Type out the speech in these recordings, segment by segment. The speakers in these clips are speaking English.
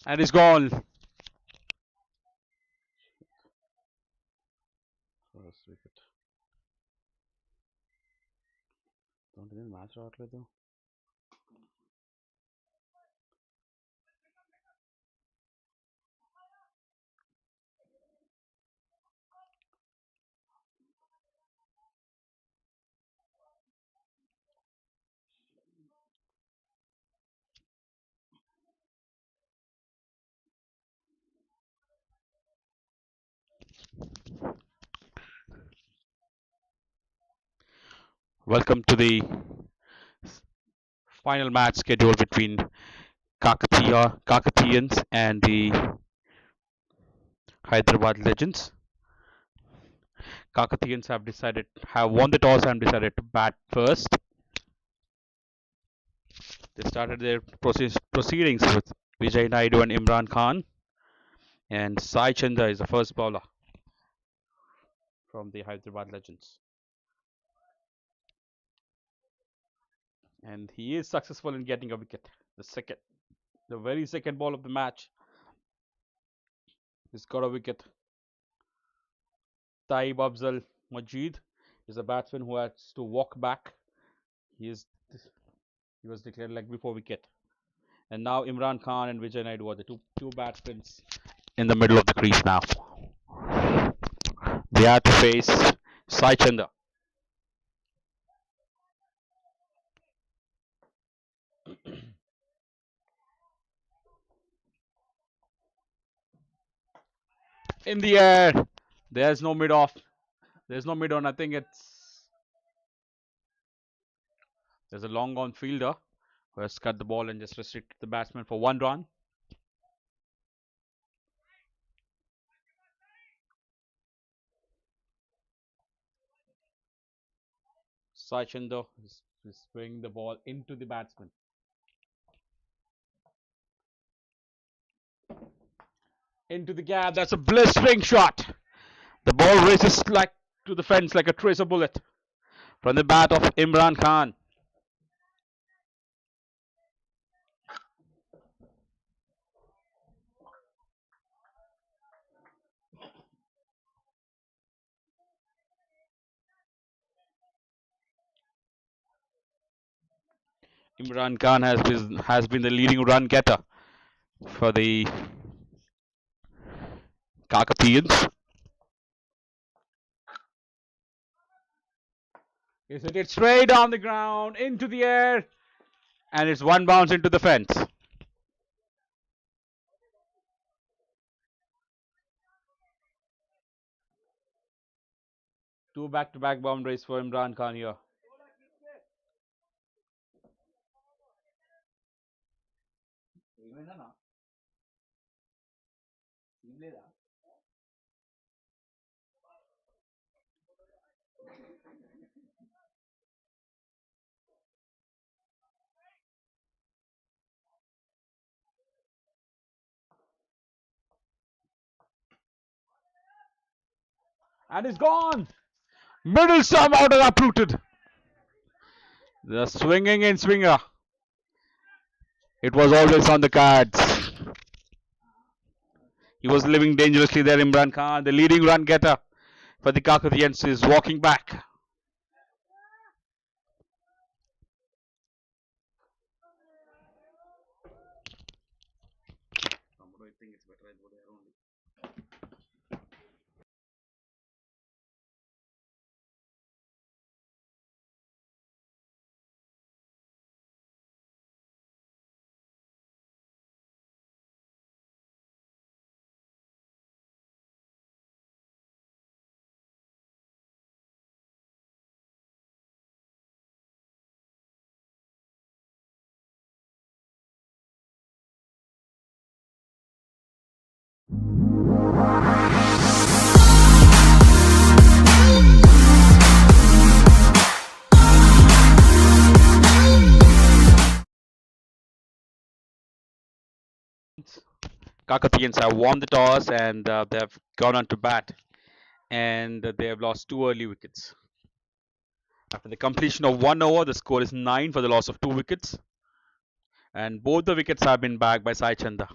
And he's gone. First wicket. match రావట్లేదు. Welcome to the final match scheduled between Kakatiyans and the Hyderabad Legends. Kakatiyans have won the toss and decided to bat first. They started their proceedings with Vijay Naidu and Imran Khan, and Sai Chanda is the first bowler from the Hyderabad Legends. And he is successful in getting a wicket. The very second ball of the match. He's got a wicket. Taib Afzal Majid is a batsman who has to walk back. He was declared leg before wicket. And now Imran Khan and Vijay Naidu are the two batsmen in the middle of the crease now. They have to face Sai Chanda. In the air. There's no mid off. There's no mid on. I think there's a long on fielder who has cut the ball and just restricted the batsman for 1 run. Sai Chanda is swinging the ball into the batsman. Into the gap. That's a blistering shot. The ball races like to the fence like a tracer bullet from the bat of Imran Khan. Imran Khan has been the leading run getter for the Kakatiyans. He's hit it straight down the ground, into the air, and it's one bounce into the fence. Two back-to-back boundaries for Imran Khan here. And it's gone. Middle stump out and uprooted. The swinging in swinger. It was always on the cards. He was living dangerously there, Imran Khan. The leading run getter for the Kakatiyans is walking back. Kakatiyans have won the toss and they have gone on to bat, and they have lost 2 early wickets. After the completion of 1 over, the score is 9 for the loss of 2 wickets, and both the wickets have been bagged by Sai Chanda.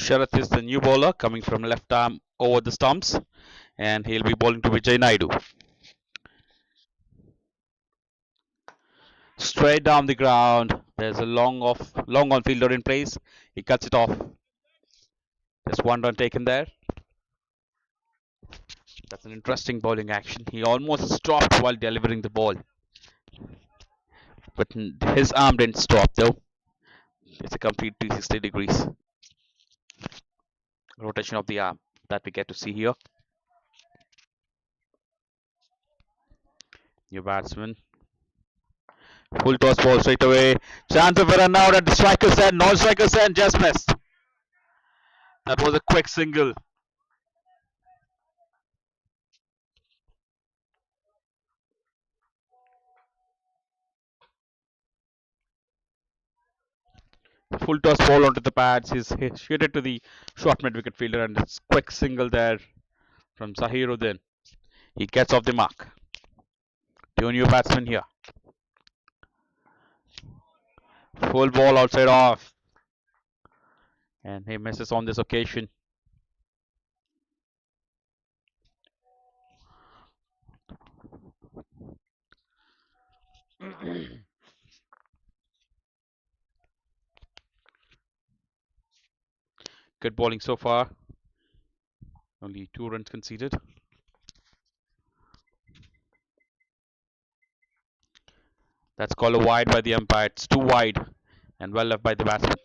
Sharath is the new bowler coming from left arm over the stumps, and he'll be bowling to Vijay Naidu. Straight down the ground. There's a long on fielder in place. He cuts it off. Just one run taken there. That's an interesting bowling action. He almost stopped while delivering the ball, but his arm didn't stop though. It's a complete 360 degrees rotation of the arm that we get to see here. New batsman. Full toss ball straight away. Chance of a run out at the striker's end. Non-striker's end just missed. That was a quick single. Full toss ball onto the pads. He's hit it to the short mid wicket fielder, and it's quick single there from Zahiruddin. He gets off the mark. Two new batsmen here. Full ball outside off. And he misses on this occasion. Good bowling so far. Only 2 runs conceded. That's called a wide by the umpire. It's too wide and well left by the batsman.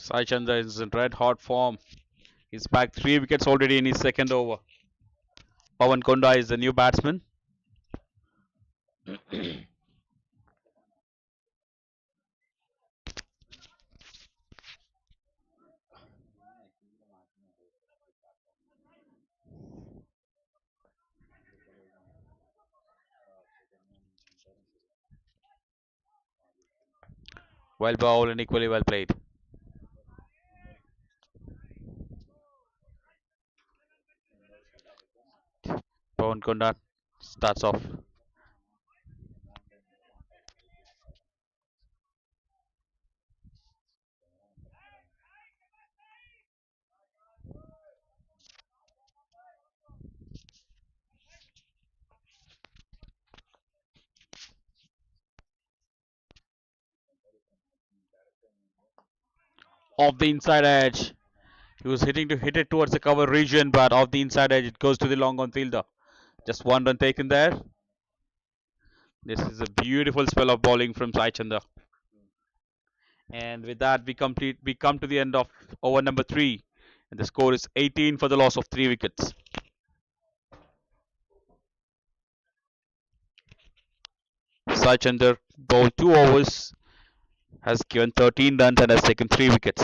Sai Chandra is in red hot form. He's back 3 wickets already in his second over. Pawan Konda is the new batsman. Well bowled and equally well played. Pawan Konda starts off. Off the inside edge. He was hitting to hit it towards the cover region, but off the inside edge, it goes to the long on fielder. Just one run taken there. This is a beautiful spell of bowling from Sai Chandra. And with that, we come to the end of over number 3. And the score is 18 for the loss of 3 wickets. Sai Chandra bowled 2 overs, has given 13 runs and has taken 3 wickets.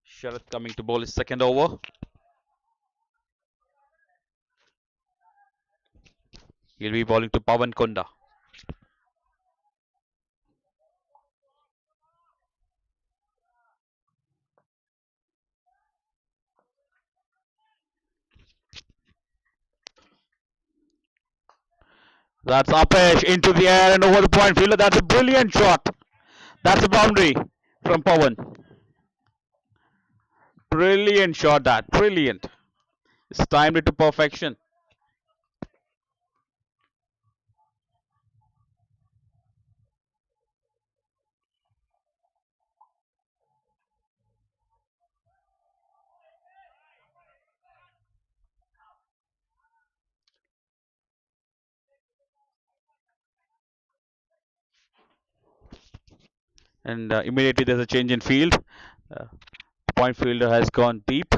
Sharath coming to bowl his second over. He'll be bowling to Pawan Konda. That's Apesh into the air and over the point fielder. That's a brilliant shot. That's a boundary from Pawan. Brilliant shot, that. Brilliant. It's timed it to perfection. And immediately there's a change in field. Uh, point fielder has gone deep.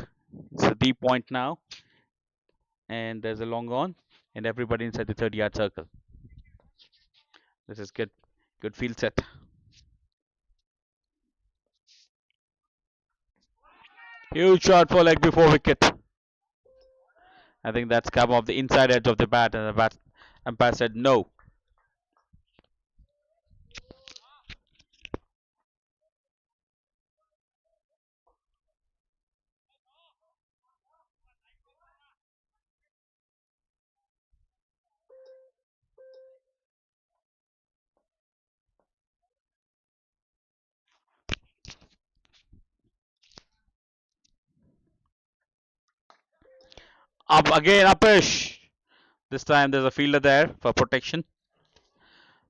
It's a deep point now. And there's a long on. And everybody inside the 30-yard circle. This is good. Good field set. Huge shot for leg before wicket. I think that's come off the inside edge of the bat, and the umpire said no. Up again, Upish. This time there's a fielder there for protection.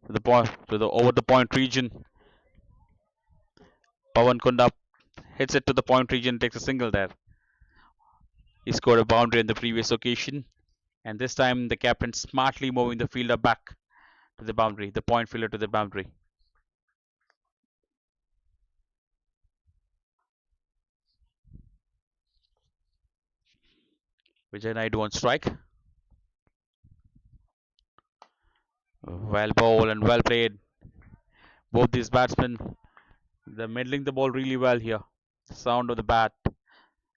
To the point, to the over the point region. Pawan Kunda hits it to the point region, takes a single there. He scored a boundary in the previous occasion, and this time the captain smartly moving the fielder back to the boundary, the point fielder to the boundary. Vijay Naidu on strike. Well bowled and well played. Both these batsmen, they're middling the ball really well here. The sound of the bat,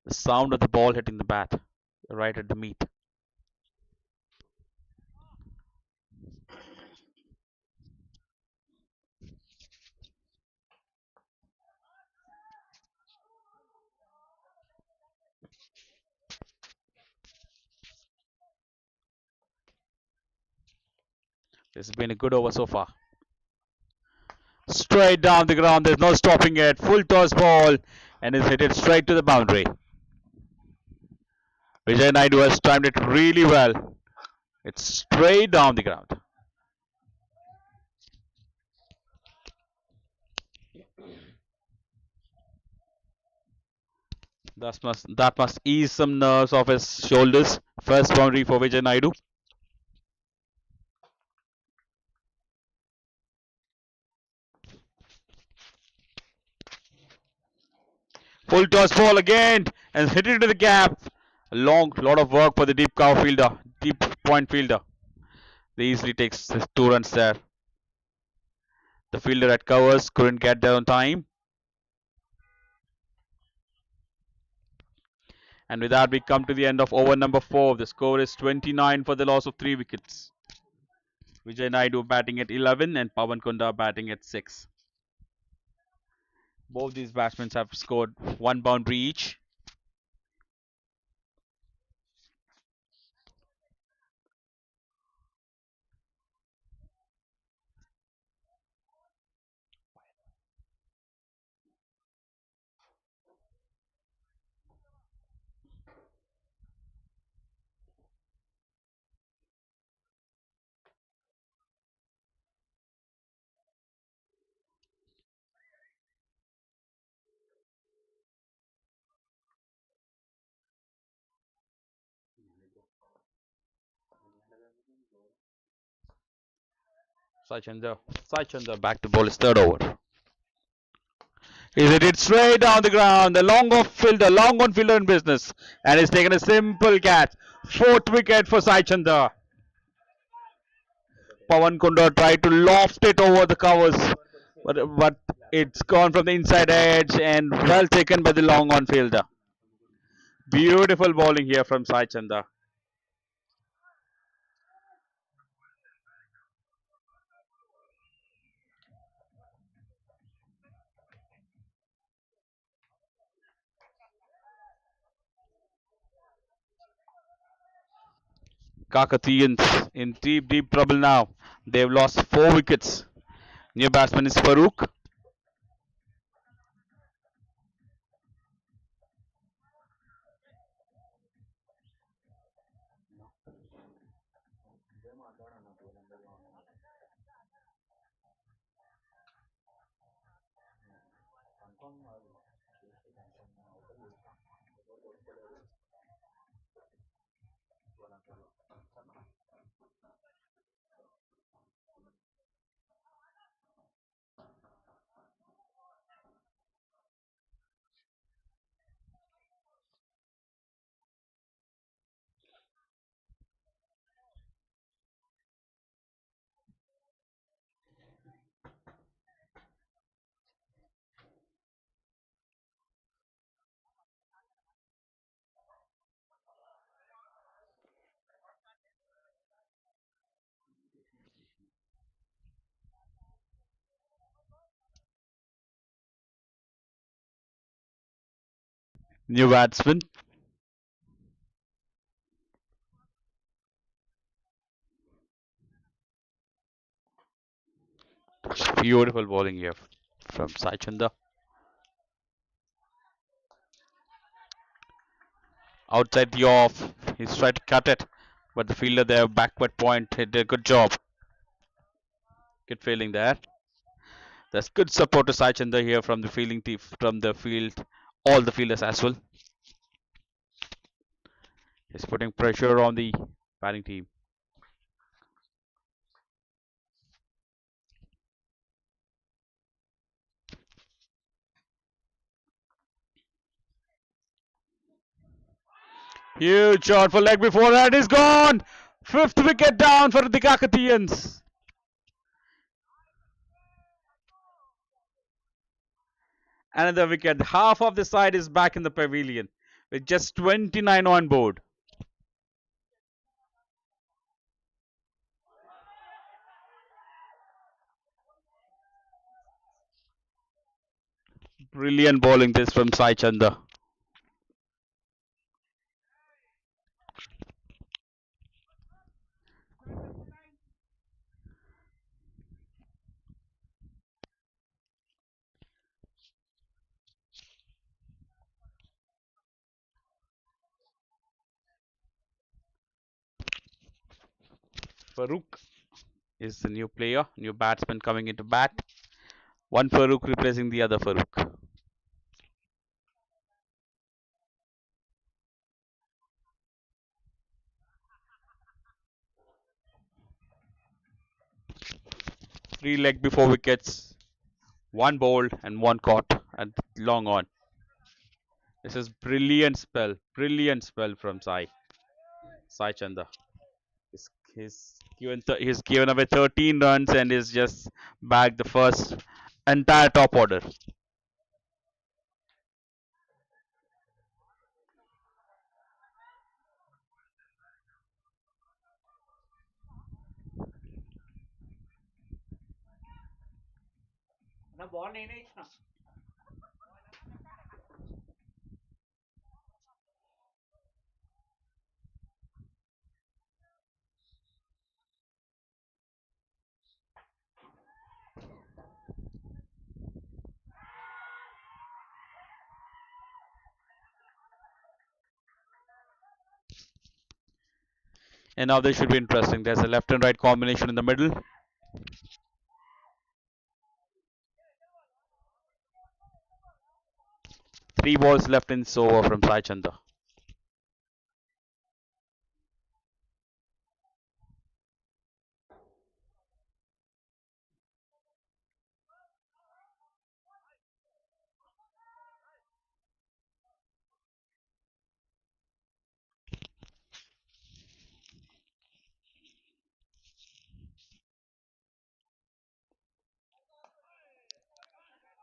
the sound of the ball hitting the bat, right at the meat. This has been a good over so far. Straight down the ground, there's no stopping it. Full toss ball, and is hit it straight to the boundary. Vijay Naidu has timed it really well. It's straight down the ground. That must ease some nerves off his shoulders. First boundary for Vijay Naidu. Full toss ball again and hit it into the gap. A lot of work for the deep cover fielder, deep point fielder. They easily takes 2 runs there. The fielder at covers couldn't get there on time. And with that, we come to the end of over number 4. The score is 29 for the loss of 3 wickets. Vijay Naidu batting at 11 and Pawan Kunda batting at 6. Both these batsmen have scored 1 boundary each. Sai Chandra back to bowl his third over. He's hit it straight down the ground. The long on fielder in business. And he's taken a simple catch. Fourth wicket for Sai Chandra. Pawan Kunda tried to loft it over the covers. But it's gone from the inside edge and well taken by the long on fielder. Beautiful bowling here from Sai Chandra. Kakatiyans in deep trouble now. They've lost 4 wickets. New batsman is Farooq. New batsman. Beautiful bowling here from Sai Chandra. Outside the off. He's tried to cut it. But the fielder there, backward point, did a good job. Good fielding there. There's good support to Sai Chandra here from the fielding team, from the field, all the fielders as well. He's putting pressure on the batting team. Huge shot for leg before that is gone. Fifth wicket down for the Kakatiyans. Another wicket. Half of the side is back in the pavilion with just 29 on board. Brilliant bowling this from Sai Chandra. Farooq is the new player, new batsman coming into bat. One Farooq replacing the other Farooq. Three leg before wickets, one bowled and one caught and long on. This is brilliant spell from Sai Chanda. He's given away 13 runs and is just bagged the first entire top order. And now this should be interesting. There's a left and right combination in the middle. Three balls left in this over from Sai Chanda.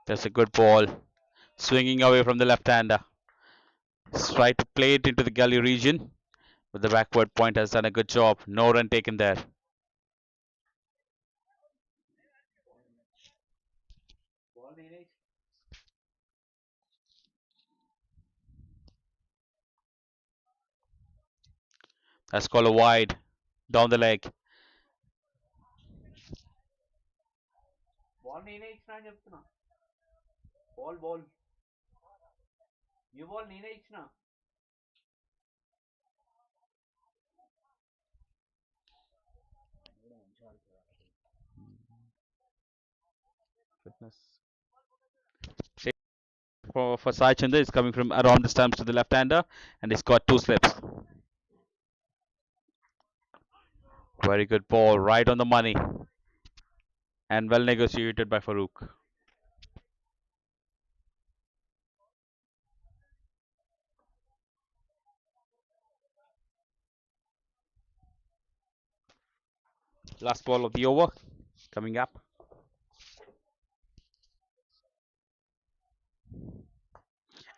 That's a good ball. Swinging away from the left-hander. He's tried to play it into the gully region, but the backward point has done a good job. No run taken there. That's called a wide down the leg. Fitness. For Sai Chanda is coming from around the stumps to the left-hander, and he's got two slips. Very good ball, right on the money, and well negotiated by Farouk. Last ball of the over coming up.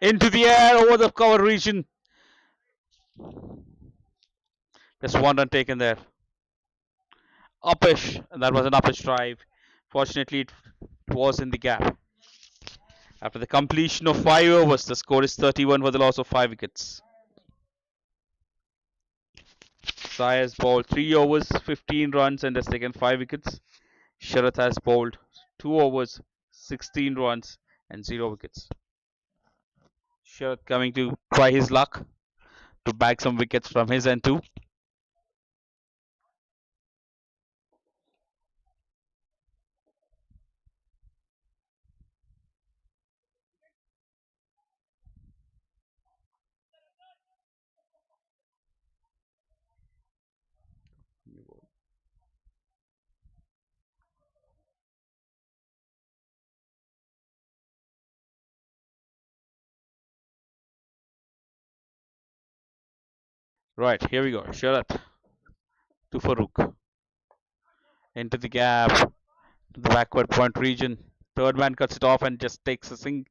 Into the air over the cover region. Just one run taken there. Uppish, and that was an uppish drive. Fortunately, it was in the gap. After the completion of 5 overs, the score is 31 for the loss of 5 wickets. Sai has bowled 3 overs, 15 runs, and has taken 5 wickets. Sharath has bowled 2 overs, 16 runs, and 0 wickets. Sharath coming to try his luck to bag some wickets from his end too. Right, here we go. Sharath to Farooq. Into the gap, to the backward point region. Third man cuts it off and just takes a sing.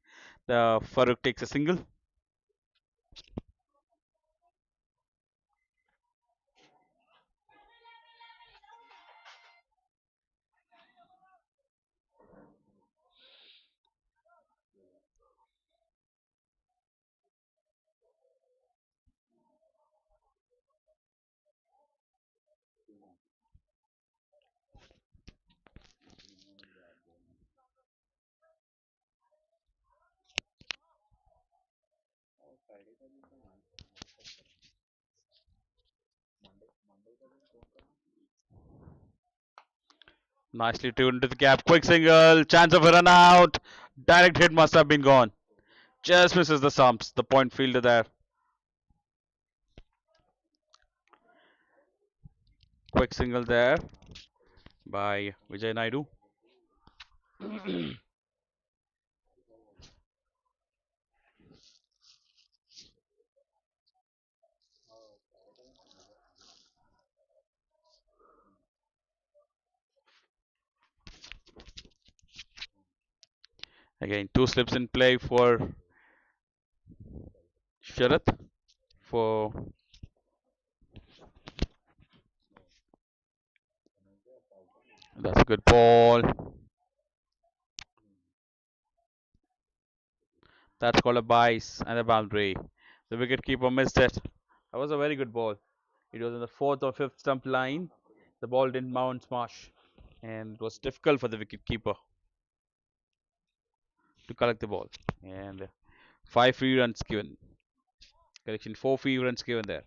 The Farooq takes a single. Nicely tuned into the gap. Quick single. Chance of a run out. Direct hit must have been gone. Just misses the stumps. The point fielder there. Quick single there by Vijay Naidu. Again, two slips in play for Sharath. For that's a good ball. That's called a bice and a boundary. The wicketkeeper missed it. That was a very good ball. It was in the fourth or fifth stump line. The ball didn't mount smash, and it was difficult for the wicketkeeper to collect the ball. And five free runs given. Correction, four free runs given there.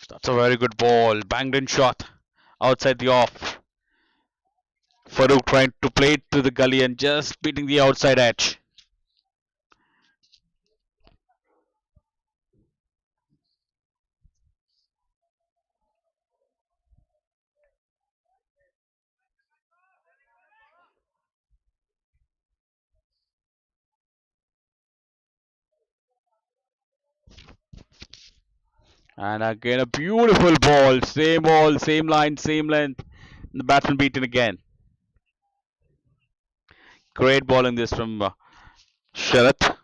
That's a very good ball. Banged in shot. Outside the off. Farouk trying to play it to the gully and just beating the outside edge. And again a beautiful ball, same line, same length. The batsman beaten again. Great bowling this from Sharath.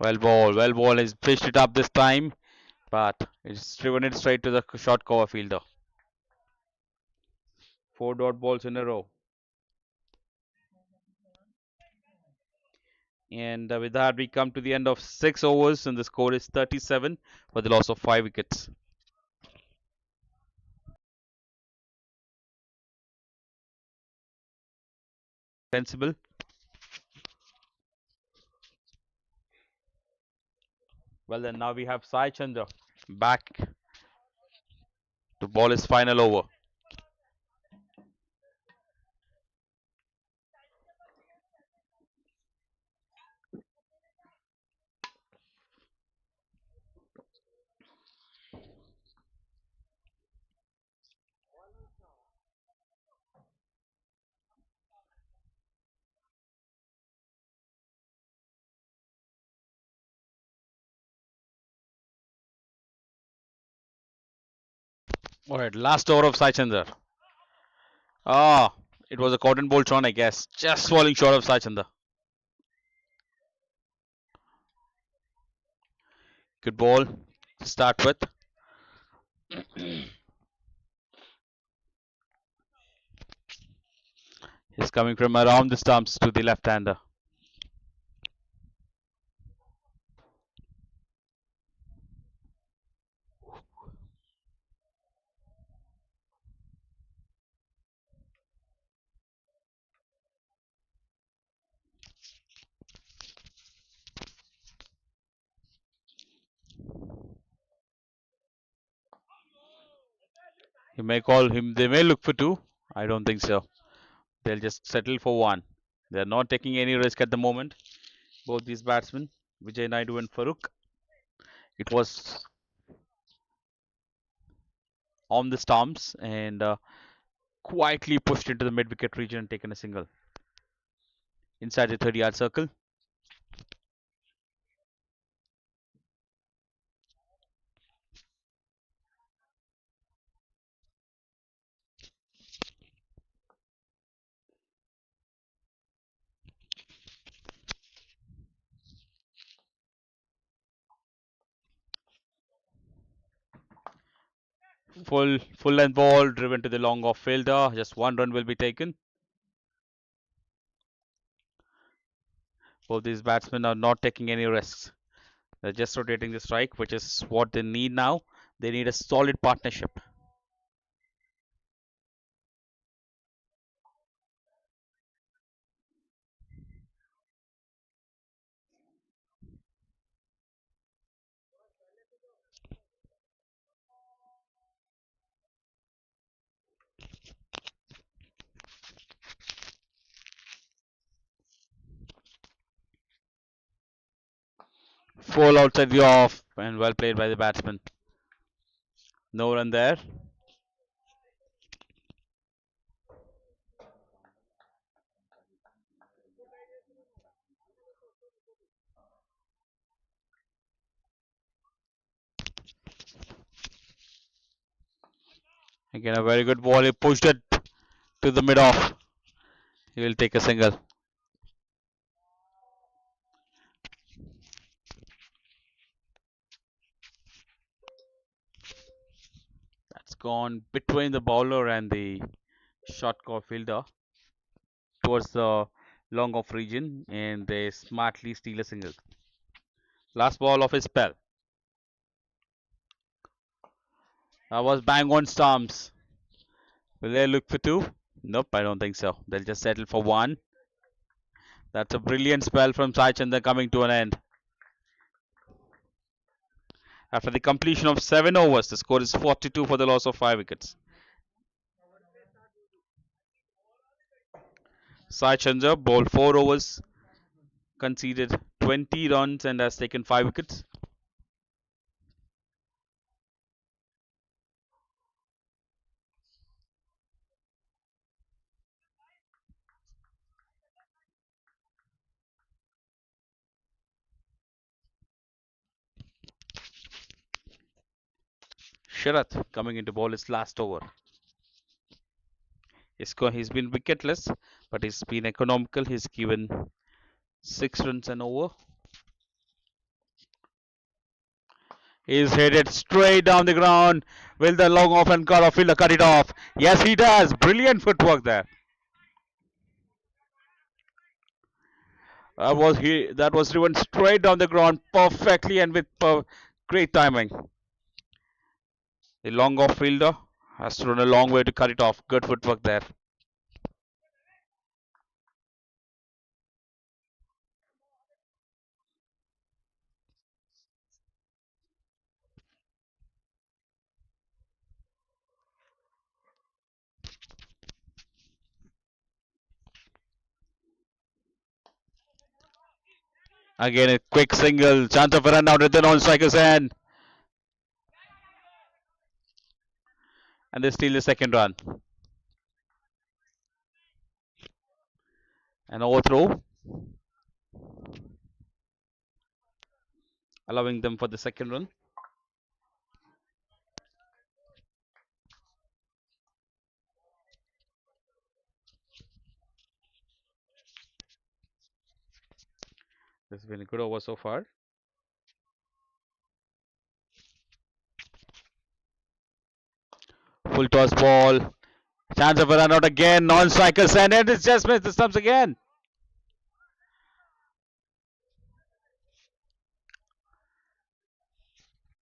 Well ball. He's fished it up this time, but it's driven it straight to the short cover fielder. Four dot balls in a row. And with that, we come to the end of 6 overs, and the score is 37 for the loss of 5 wickets. Sensible. Well, then now we have Sai Chandra back to ball his final over. All right, last over of Sai Chandra. Ah, it was a cotton bolt on, I guess. Just falling short of Sai Chandra. Good ball to start with. He's coming from around the stumps to the left-hander. You may call him. They may look for two. I don't think so. They'll just settle for one. They're not taking any risk at the moment. Both these batsmen, Vijay Naidu and Farooq. It was on the stumps and quietly pushed into the mid-wicket region and taken a single inside the 30-yard circle. Full length ball driven to the long off fielder. Just one run will be taken. Both these batsmen are not taking any risks. They're just rotating the strike, which is what they need now. They need a solid partnership. Full outside the off and well played by the batsman. No run there. Again, a very good ball. He pushed it to the mid off. He will take a single. That's gone between the bowler and the short court fielder towards the long off region, and they smartly steal a single. Last ball of his spell. That was bang on stumps. Will they look for two? Nope, I don't think so. They'll just settle for one. That's a brilliant spell from Sai Chandra coming to an end. After the completion of 7 overs, the score is 42 for the loss of 5 wickets. Sai Chandra bowled 4 overs, conceded 20 runs and has taken 5 wickets. Sharath coming into bowl his last over. He's been wicketless, but he's been economical. He's given 6 runs and over. He's headed straight down the ground. Will the long off and cut off fielder cut it off? Yes, he does. Brilliant footwork there. That was driven straight down the ground perfectly and with great timing. The long off fielder has to run a long way to cut it off. Good footwork there. Again, a quick single. Chance of a run out at the non-striker's end. And they steal the second run. An overthrow, allowing them for the second run. This has been a good over so far. Full toss ball. Chance of a run out again. Non-striker's end. And it's just missed the stumps again.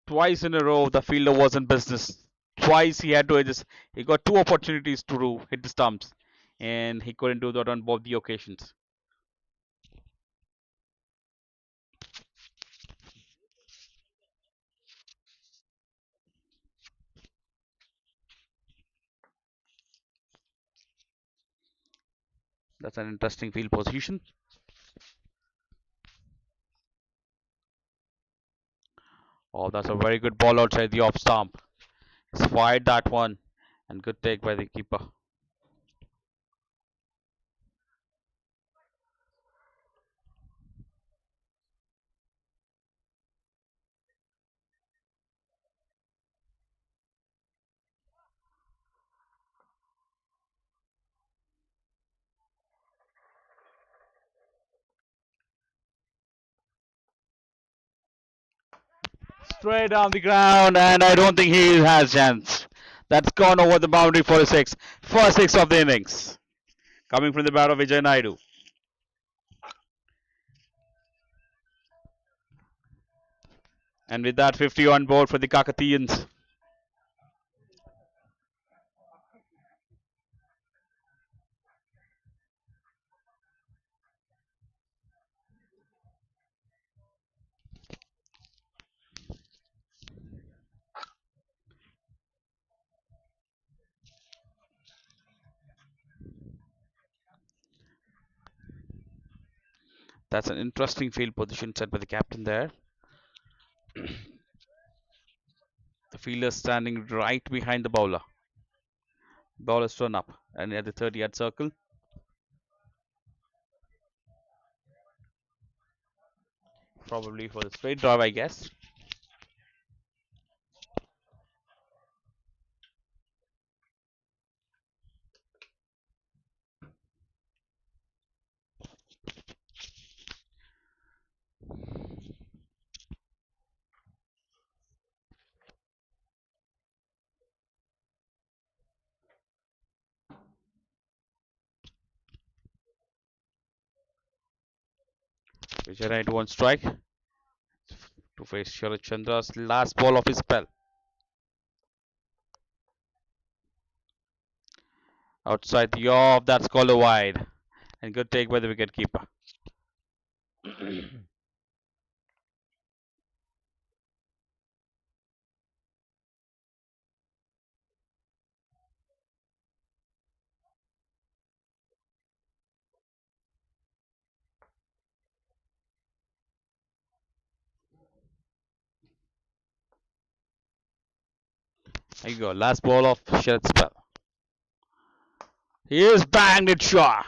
Twice in a row, the fielder was in business. Twice he had to adjust. He got 2 opportunities to hit the stumps, and he couldn't do that on both the occasions. That's an interesting field position. Oh, that's a very good ball outside the off stump. He's fired that one, and good take by the keeper. Straight down the ground, and I don't think he has chance. That's gone over the boundary for a six. First six of the innings. Coming from the bat of Vijay Naidu. And with that, 50 on board for the Kakatiyans. That's an interesting field position set by the captain there. The fielder standing right behind the bowler. Bowler's turn up, and at the 30-yard circle, probably for the straight drive, I guess. Vijay Knight one strike to face Sharad Chandra's last ball of his spell. Outside the off, that's called a wide. And good take by the wicketkeeper. There you go, last ball of Sharad's spell. He is banged it short.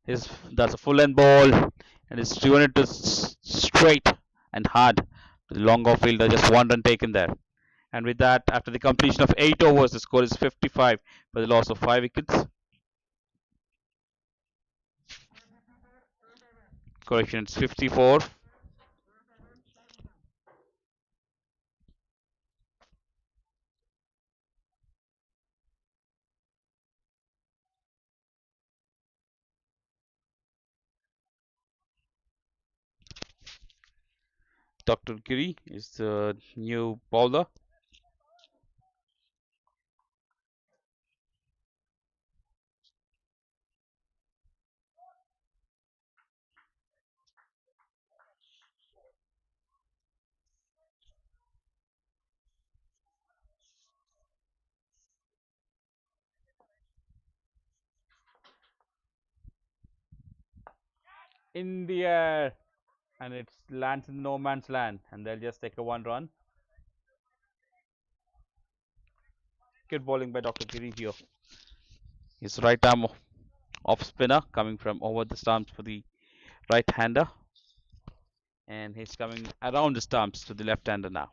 That's a full end ball, and it's driven it to straight and hard to the long off fielder. Just one run taken there. And with that, after the completion of 8 overs, the score is 55 for the loss of 5 wickets. Correction, it's 54. Dr. Giri is the new bowler. In the air, and it lands in no man's land, and they'll just take a one run. Good bowling by Dr. Giri here. His right arm off spinner coming from over the stumps for the right hander, and he's coming around the stumps to the left hander now.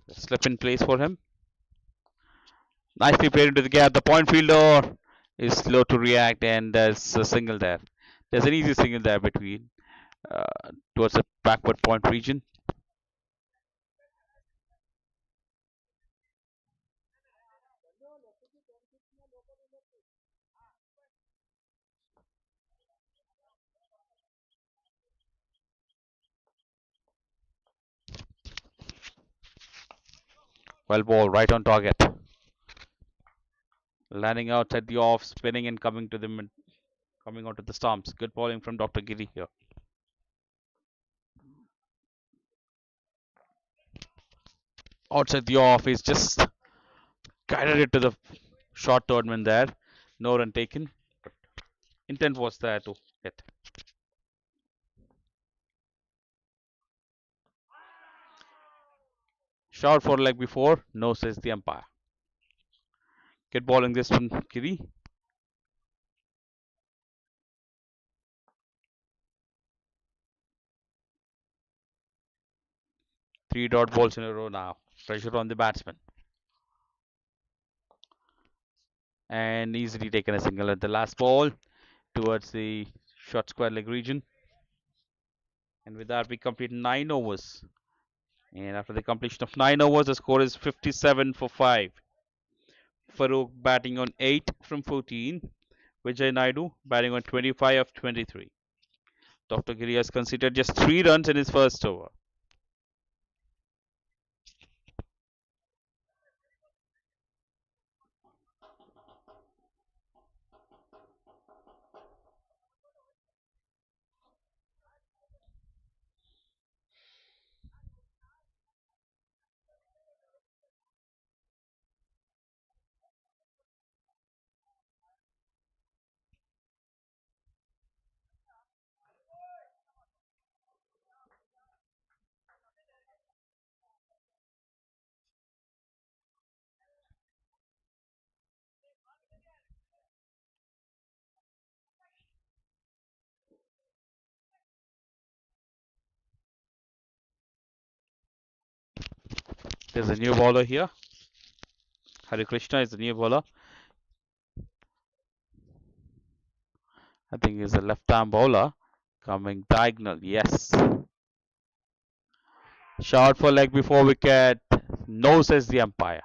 The slip in place for him. Nicely played into the gap. The point fielder is slow to react, and there's a single there. There's an easy single there between towards the backward point region. Well ball right on target. Landing outside the off, spinning and coming to them, coming onto the stumps. Good bowling from Dr. Giri here. Outside the off, he's just guided it to the short third man there. No run taken. But intent was there to hit. Short for leg before. No, says the umpire. Good bowling this from Giri. Three dot balls in a row now. Pressure on the batsman. And easily taken a single at the last ball towards the short square leg region. And with that, we complete 9 overs. And after the completion of 9 overs, the score is 57 for 5. Farouk batting on 8 from 14. Vijay Naidu batting on 25 of 23. Dr. Giri has conceded just 3 runs in his first over. There's a new bowler here. Hari Krishna is the new bowler. I think he's a left-arm bowler coming diagonal. Yes. Shot for leg before wicket. No, says the umpire.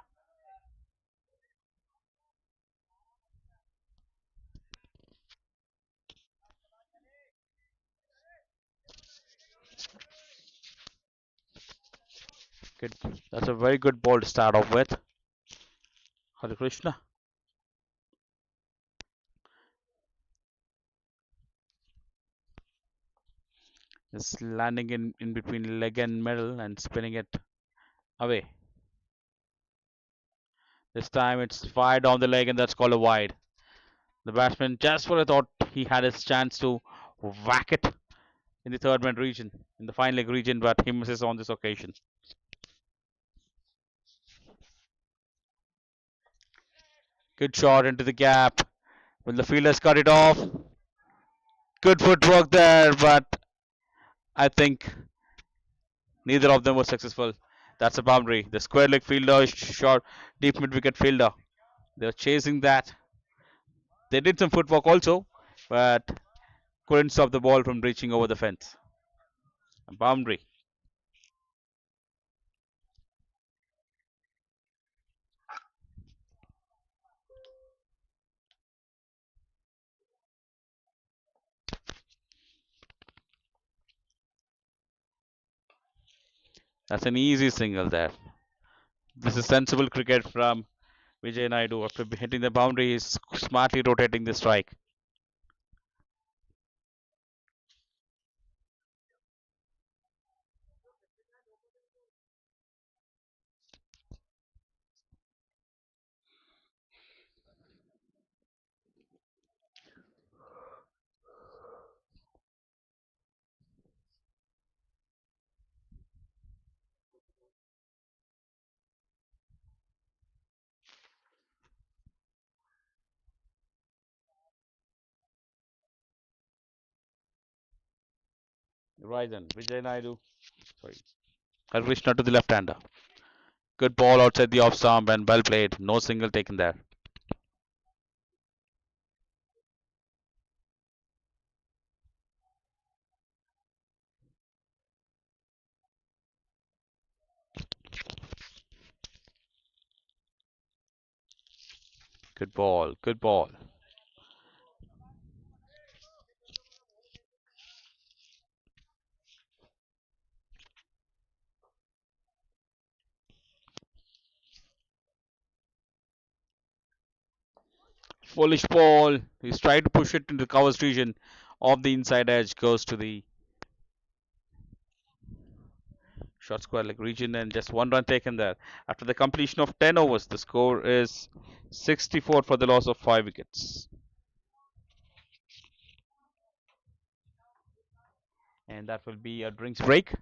Good. That's a very good ball to start off with. Hari Krishna. Is landing in between leg and middle and spinning it away. This time it's fired down the leg and that's called a wide. The batsman just when I thought he had his chance to whack it in the third man region, in the fine leg region, but he misses on this occasion. Good shot into the gap. Will the fielders cut it off? Good footwork there, but I think neither of them was successful. That's a boundary. The square leg fielder shot deep mid wicket fielder. They're chasing that. They did some footwork also, but couldn't stop the ball from reaching over the fence. A boundary. That's an easy single there. This is sensible cricket from Vijay Naidu. After hitting the boundary, he's smartly rotating the strike. Right then, Vijay Naidu. Sorry. Krishna to the left hander. Good ball outside the off stump and well played. No single taken there. Good ball. Good ball. Foolish ball. He's trying to push it into the covers region. Off the inside edge goes to the short square leg region and just one run taken there. After the completion of 10 overs, the score is 64 for the loss of 5 wickets. And that will be a drinks break.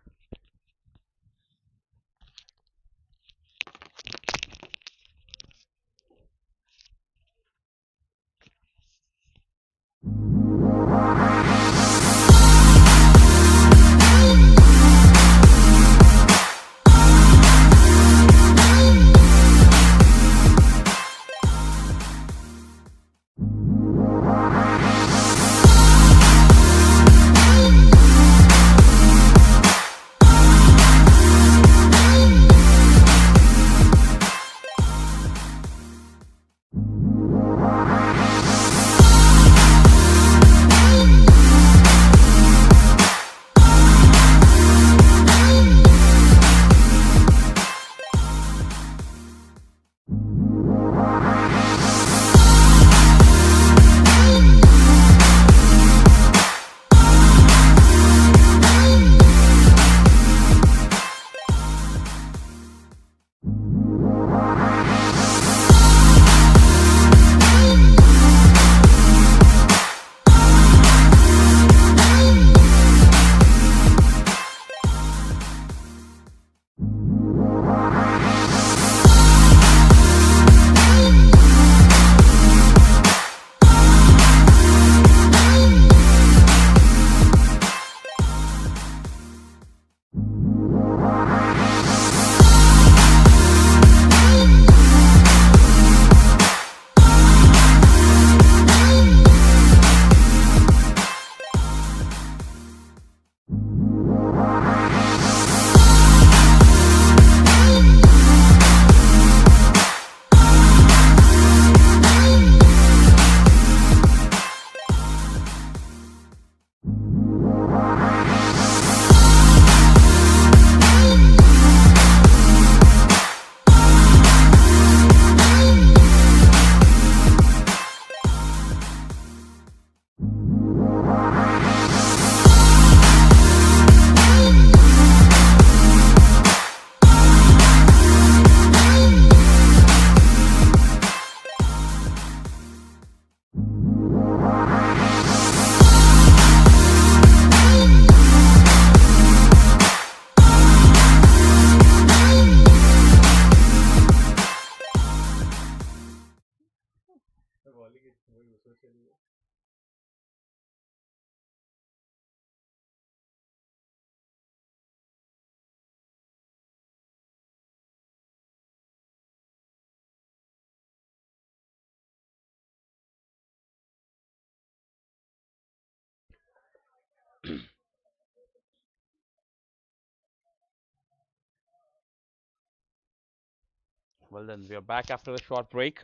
Well, then we are back after a short break.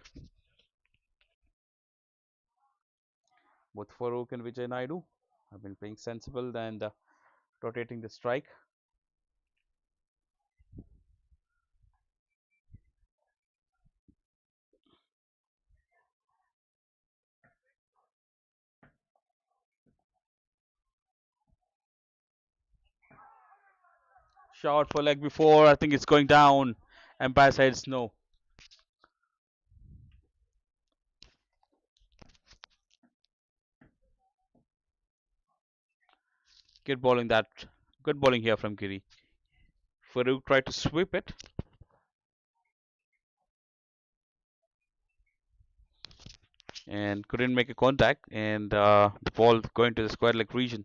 Both Farooq and Vijay Naidu have been playing sensible and rotating the strike. Shot for leg before. I think it's going down. Empire says no. Good bowling that. Good bowling here from Giri. Farooq tried to sweep it and couldn't make a contact. And the ball going to the square leg region,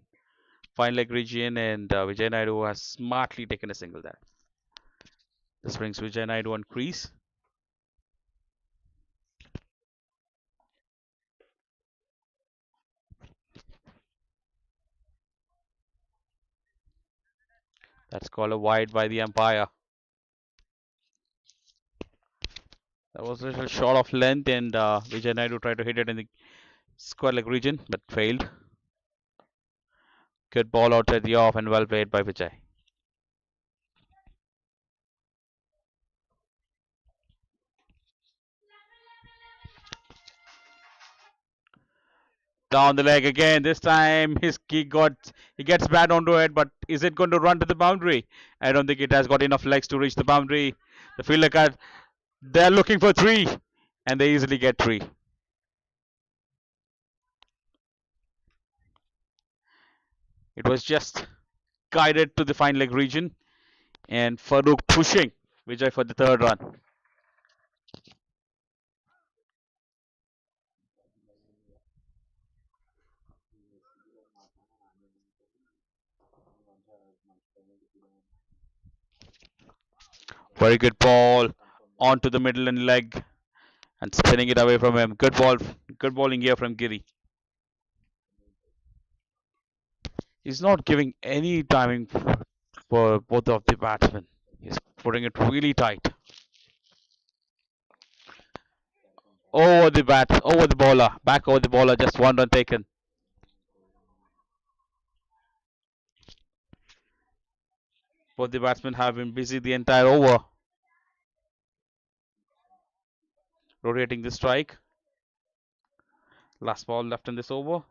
fine leg region, and Vijay Naidu has smartly taken a single there. This brings Vijay Naidu on crease. That's called a wide by the umpire. That was a little short of length, and Vijay Naidu tried to hit it in the square leg region, but failed. Good ball outside the off, and well played by Vijay. Down the leg again. This time he gets bad onto it, but is it going to run to the boundary? I don't think it has got enough legs to reach the boundary. The fielder cut. They're looking for three, and they easily get three. It was just guided to the fine leg region, and Farooq pushing Vijay for the third run. Very good ball onto the middle and leg and spinning it away from him. Good ball, good bowling here from Giri. He's not giving any timing for both of the batsmen. He's putting it really tight. Over the bowler, back over the bowler, just one run taken. Both the batsmen have been busy the entire over, rotating the strike. Last ball left in this over.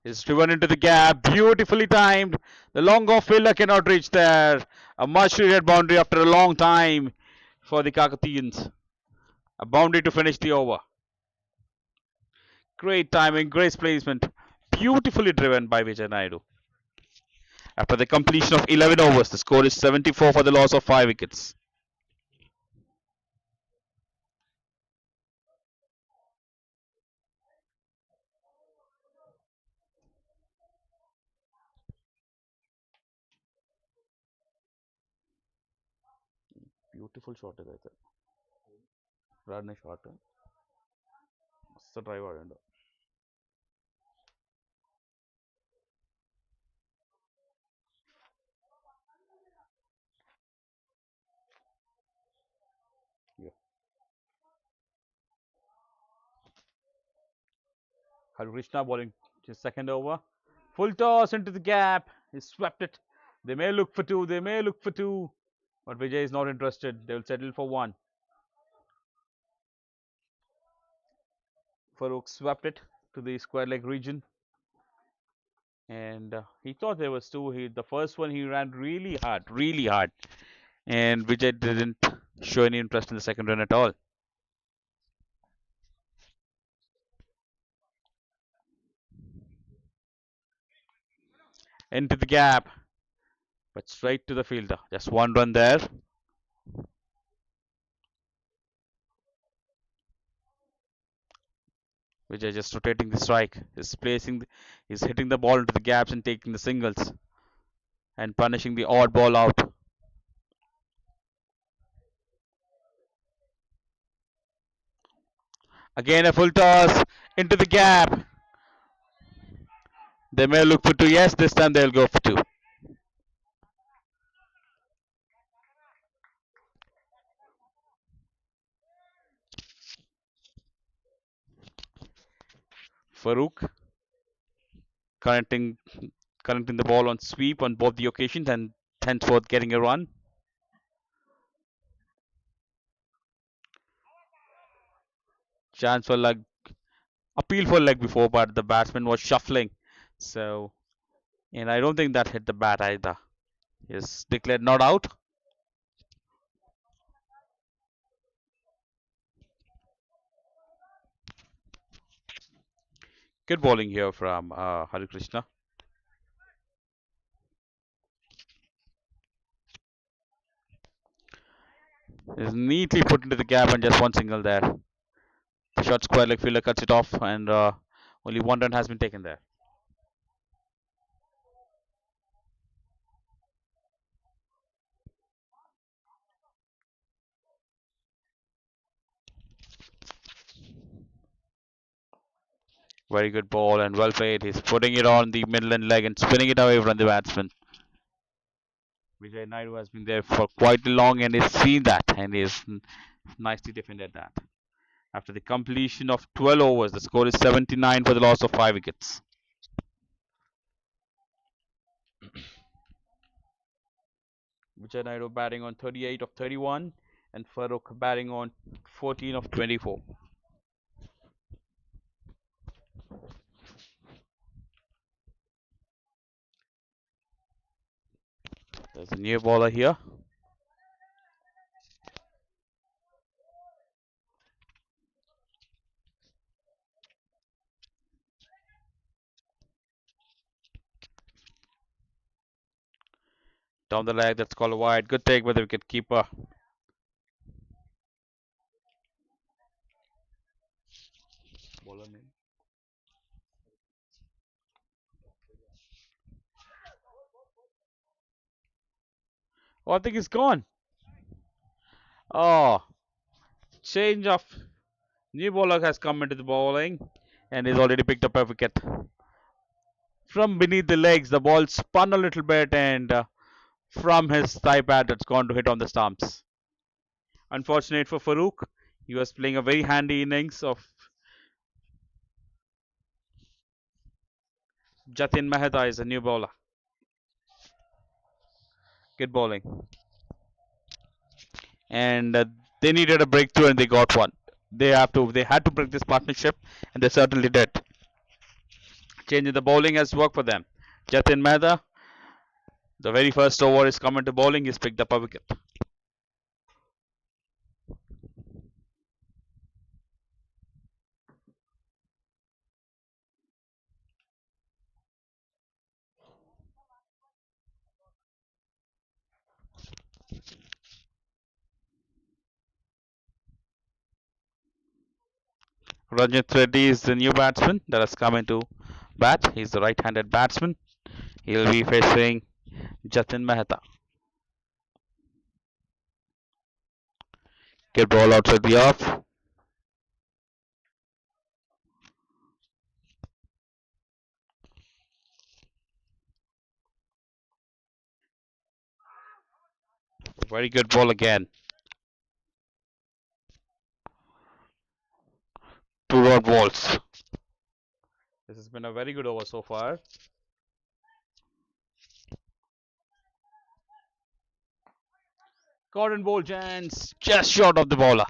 Is driven into the gap, beautifully timed. The long off fielder cannot reach there. A much needed boundary after a long time for the Kakatiyans. A boundary to finish the over. Great timing, great placement. Beautifully driven by Vijay Naidu. After the completion of 11 overs, the score is 74 for the loss of 5 wickets. Beautiful shot है run shot है मस्त drive आया yeah. Hari Krishna bowling his second over. Full toss into the gap. He swept it. They may look for two. They may look for two. But Vijay is not interested. They will settle for one. Farooq swept it to the square leg region. And he thought there was two. The first one he ran really hard, really hard. And Vijay didn't show any interest in the second run at all. Into the gap, but straight to the fielder. Just one run there. Vijay just rotating the strike. He's hitting the ball into the gaps and taking the singles and punishing the odd ball out. Again a full toss into the gap. They may look for two. Yes, this time they'll go for two. Farouk connecting connecting the ball on sweep on both the occasions and henceforth getting a run. Chance for leg, appeal for leg before, but the batsman was shuffling. So, and I don't think that hit the bat either. Is declared not out. Good bowling here from Hari Krishna. Is neatly put into the gap and just one single there. The shot square leg fielder cuts it off, and only one run has been taken there. Very good ball and well played. He's putting it on the midland leg and spinning it away from the batsman. Vijay Naidu has been there for quite long and he's seen that and he's nicely defended that. After the completion of 12 overs, the score is 79 for the loss of 5 wickets. Vijay Naidu batting on 38 of 31 and Farooq batting on 14 of 24. There's a new bowler here. Down the leg, that's called wide. Good take by the wicket keeper. Bowler name. Oh, I think he's gone. Oh, change of new bowler has come into the bowling and he's already picked up a wicket. From beneath the legs, the ball spun a little bit and from his thigh pad, it's gone to hit on the stumps. Unfortunate for Farooq, he was playing a very handy innings of Jatin Mehta is a new bowler. Good bowling. And they needed a breakthrough and they got one. They had to break this partnership and they certainly did. Change in the bowling has worked for them. Jatin Mehta, the very first over is coming to bowling, he's picked up a wicket. Ranjit Reddy is the new batsman that has come into bat. He's the right-handed batsman. He'll be facing Jatin Mehta. Good ball outside the off. Very good ball again. Two rod balls. This has been a very good over so far. Cotton ball chance just short of the bowler.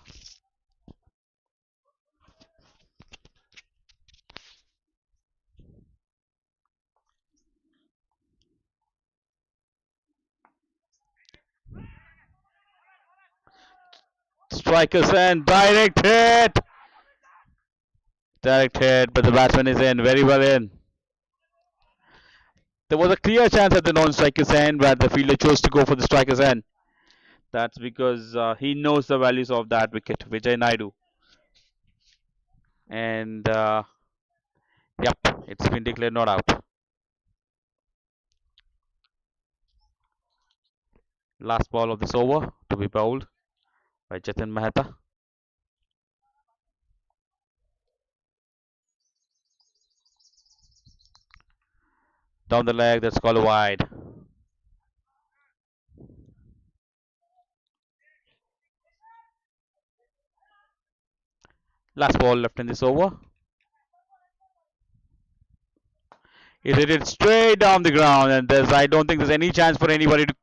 Strikers and direct hit. Direct hit, but the batsman is in, very well in. There was a clear chance at the non-striker's end, but the fielder chose to go for the striker's end. That's because he knows the values of that wicket, Vijay Naidu. And yep, it's been declared not out. Last ball of this over to be bowled by Jatin Mehta. Down the leg, that's called wide. Last ball left in this over. He hit it straight down the ground, and I don't think there's any chance for anybody to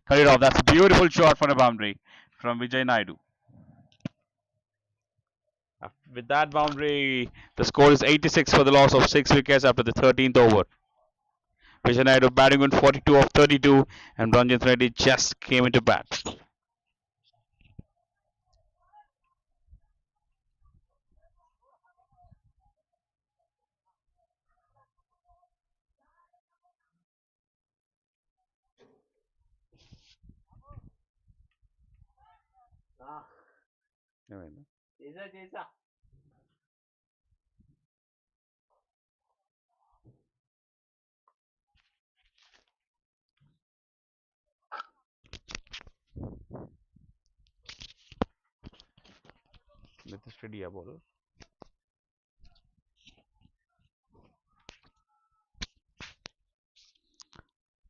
cut it off. That's a beautiful shot for a boundary from Vijay Naidu. With that boundary, the score is 86 for the loss of 6 wickets after the 13th over. Vijay Naidu batting on 42 of 32, and Ranjit Reddy just came into bat. Nitish Reddy a bowler.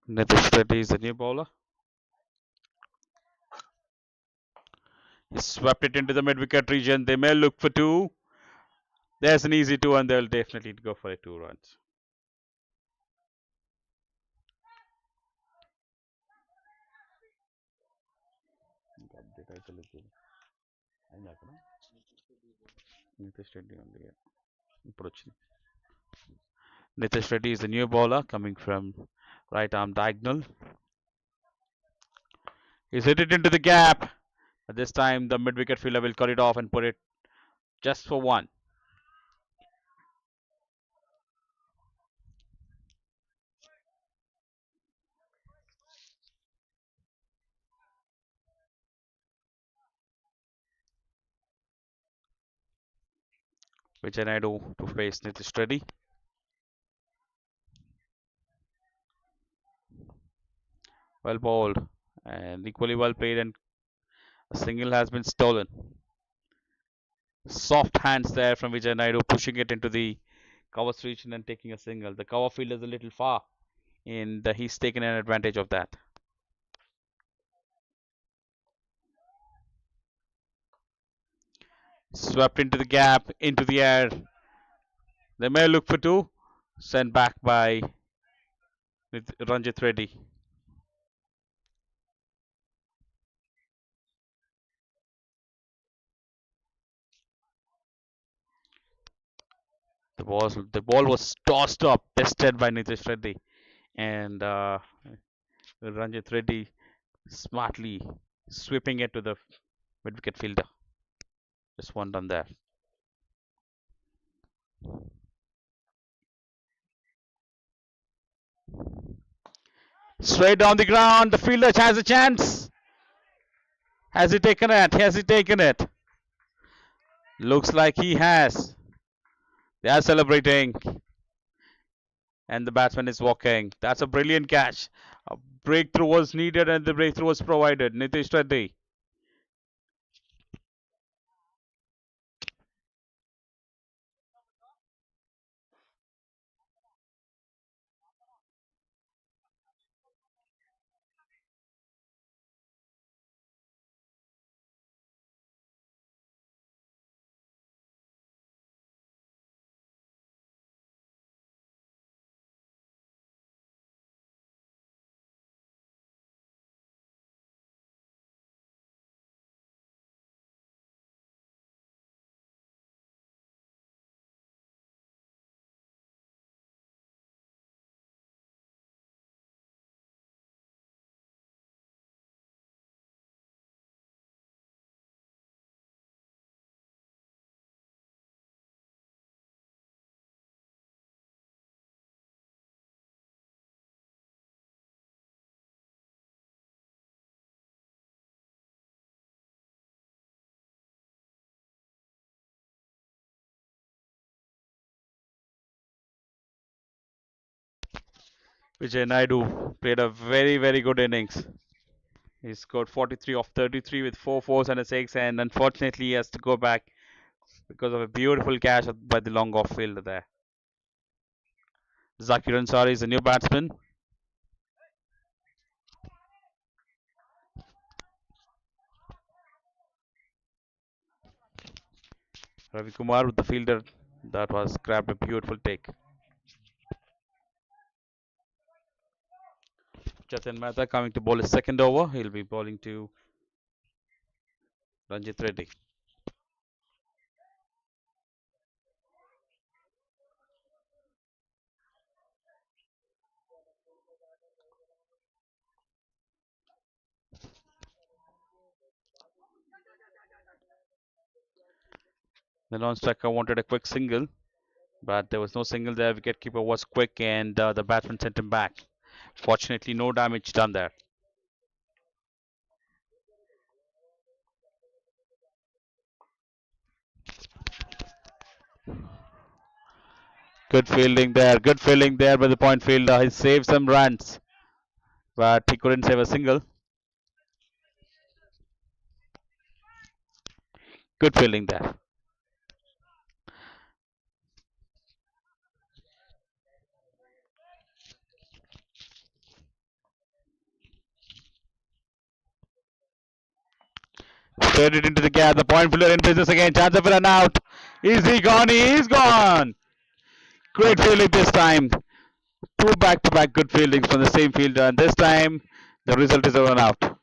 Nitish Reddy is the new bowler. He swept it into the mid-wicket region. They may look for two. There's an easy two, and they'll definitely go for a 2 runs. Nitish Reddy only. Nitish Reddy is the new bowler coming from right arm diagonal. He's hit it into the gap. But this time the mid-wicket fielder will cut it off and put it just for one. Vijay Naidu to face Nitish Reddy. Well bowled and equally well played, and a single has been stolen. Soft hands there from Vijay Naidu, pushing it into the cover region and taking a single. The cover field is a little far, and he's taken an advantage of that. Swept into the gap, into the air. They may look for two. Sent back by Ranjit Reddy. The ball was tossed up, tested by Nitish Reddy, and Ranjit Reddy smartly sweeping it to the mid-wicket fielder. Just one done there. Straight down the ground. The fielder has a chance. Has he taken it? Has he taken it? Looks like he has. They are celebrating. And the batsman is walking. That's a brilliant catch. A breakthrough was needed and the breakthrough was provided. Nitish Reddy. Vijay Naidu played a very, very good innings. He scored 43 of 33 with 4 fours and a 6, and unfortunately he has to go back because of a beautiful catch by the long off fielder there. Zakir Ansari is a new batsman. Ravi Kumar with the fielder that was grabbed a beautiful take. Jatin Mehta coming to bowl his second over. He'll be bowling to Ranjit Reddy. The non-striker wanted a quick single, but there was no single there. Wicketkeeper was quick, and the batsman sent him back. Fortunately, no damage done there. Good fielding there. Good fielding there by the point fielder. He saved some runs, but he couldn't save a single. Good fielding there. Straight it into the gap. The point fielder in business again. Chance of a run out. Is he gone? He is gone. Great fielding this time. Two back-to-back good fieldings from the same fielder, and this time the result is a run out.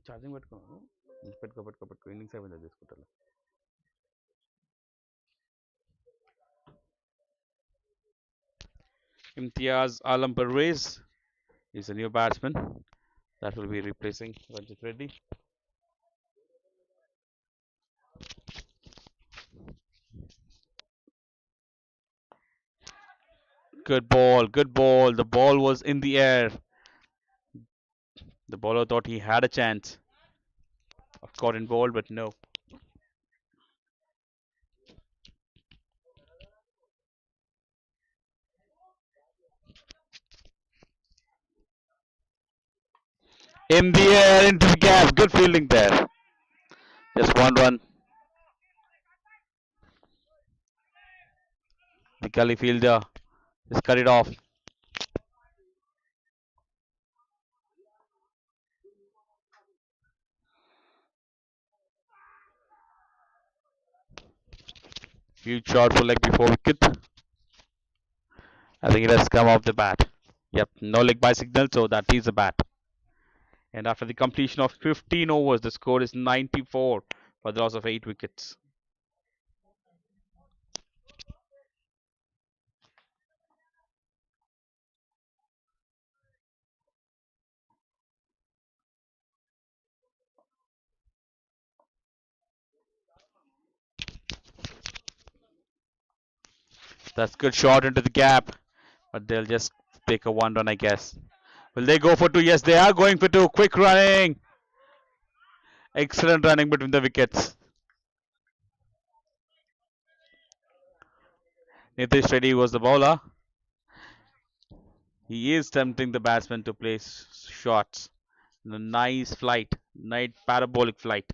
Charging పెట్టుకో పెట్టుకో innings అయిపోయింది తీసుకుంటా Imtiaz Alam Parvez is a new batsman that will be replacing Ranjit Reddy. Good ball, good ball. The ball was in the air. The bowler thought he had a chance of caught in ball, but no. In the air, into the gap. Good fielding there. Just one run. The gully fielder just cut it off. Huge shot for leg before wicket. I think it has come off the bat. Yep, no leg by signal, so that is a bat. And after the completion of 15 overs, the score is 94 for the loss of 8 wickets. That's good shot into the gap, but they'll just take a one run, I guess. Will they go for two? Yes, they are going for two. Quick running. Excellent running between the wickets. Nitish Reddy was the bowler. He is tempting the batsman to place shots. A nice flight, nice parabolic flight.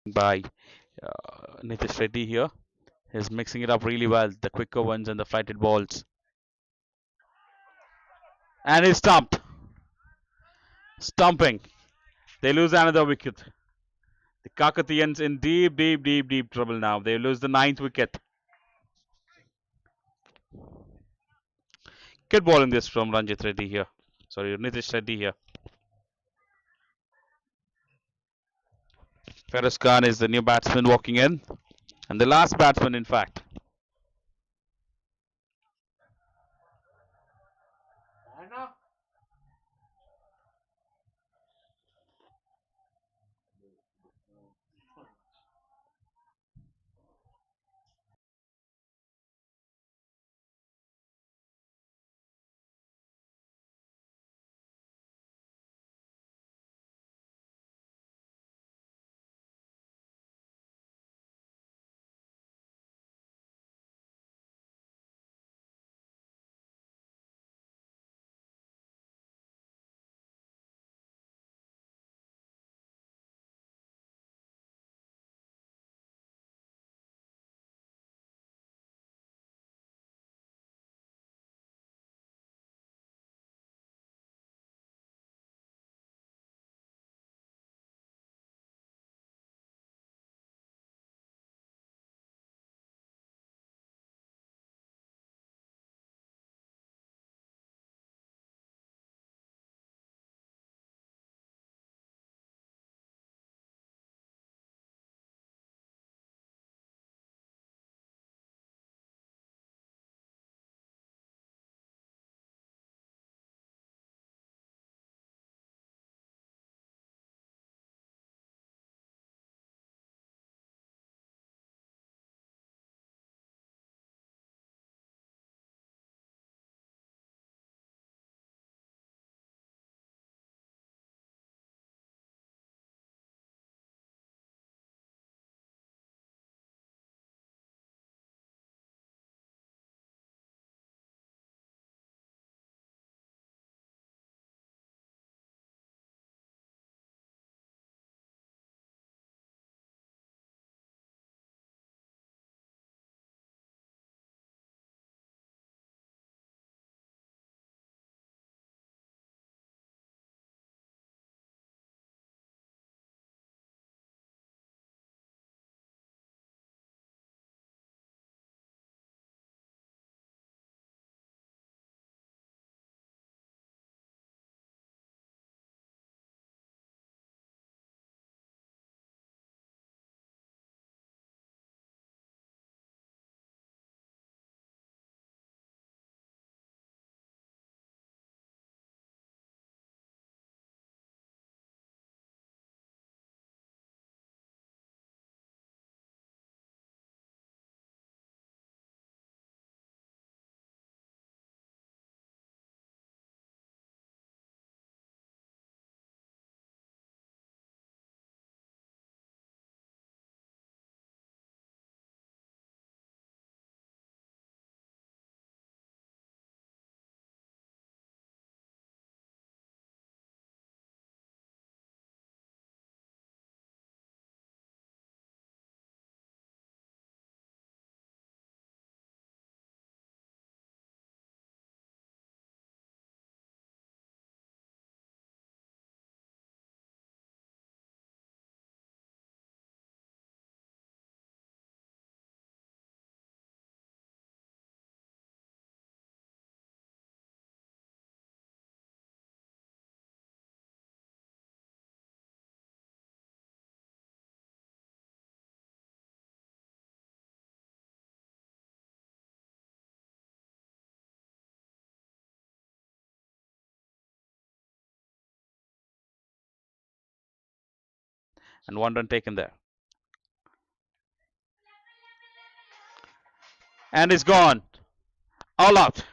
by Nitish Reddy here. He's mixing it up really well, the quicker ones and the flighted balls. And he's stumped. Stumping. They lose another wicket. The Kakatiyans in deep, deep, deep, deep trouble now. They lose the ninth wicket. Good ball in this from Ranjit Reddy here. Sorry, Nitish Reddy here. Feroz Khan is the new batsman walking in. And the last batsman, in fact. And one run taken there. And it's gone. All out.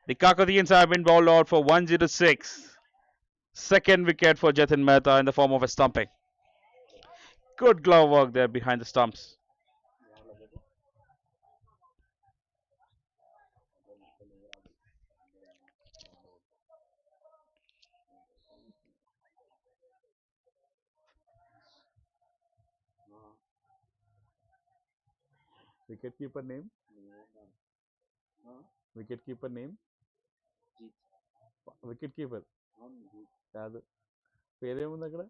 The Kakatiyans have been bowled out for 106. Second wicket for Jatin Mehta in the form of a stumping. Good glove work there behind the stumps. Wicketkeeper name? Wicketkeeper name? Wicketkeeper. కాదు. పేరేముంది అక్కడ?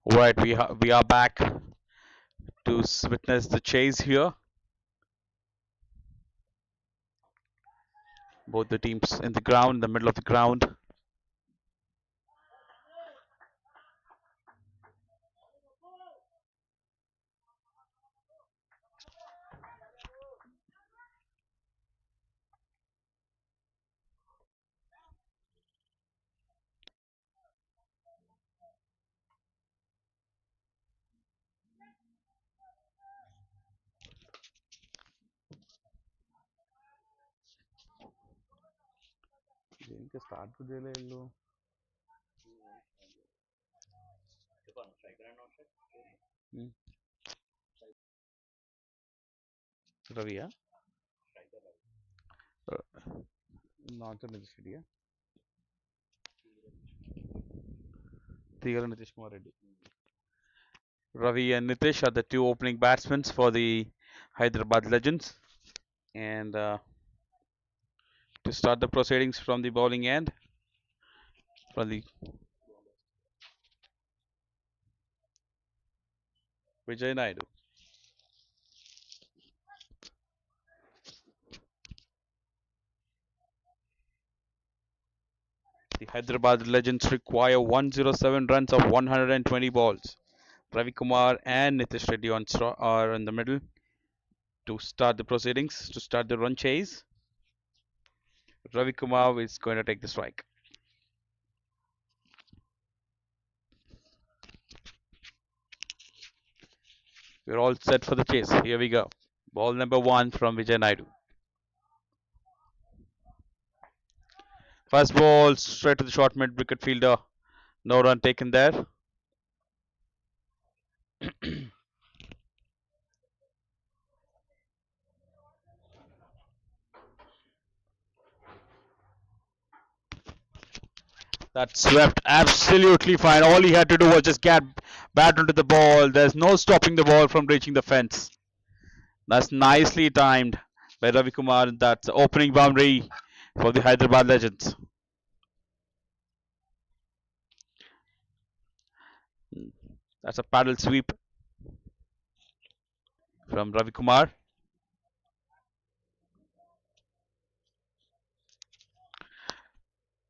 Right, we are back to witness the chase here. Both the teams in the ground, in the middle of the ground. దీనికి start చేయలే వీళ్ళు. Hmm. రవియా not Nitish తీగల Nitish Kumar Reddy. Ravi and Nitish are the two opening batsmen for the Hyderabad Legends. And to start the proceedings from the bowling end, from the Vijay Naidu. The Hyderabad Legends require 107 runs of 120 balls. Ravi Kumar and Nitish Reddy are in the middle to start the proceedings, to start the run chase. Ravi Kumar is going to take the strike. We're all set for the chase. Here we go. Ball number 1 from Vijay Naidu. First ball straight to the short mid wicket fielder. No run taken there. That swept absolutely fine. All he had to do was just get bat onto the ball. There's no stopping the ball from reaching the fence. That's nicely timed by Ravi Kumar. That's the opening boundary for the Hyderabad Legends. That's a paddle sweep from Ravi Kumar.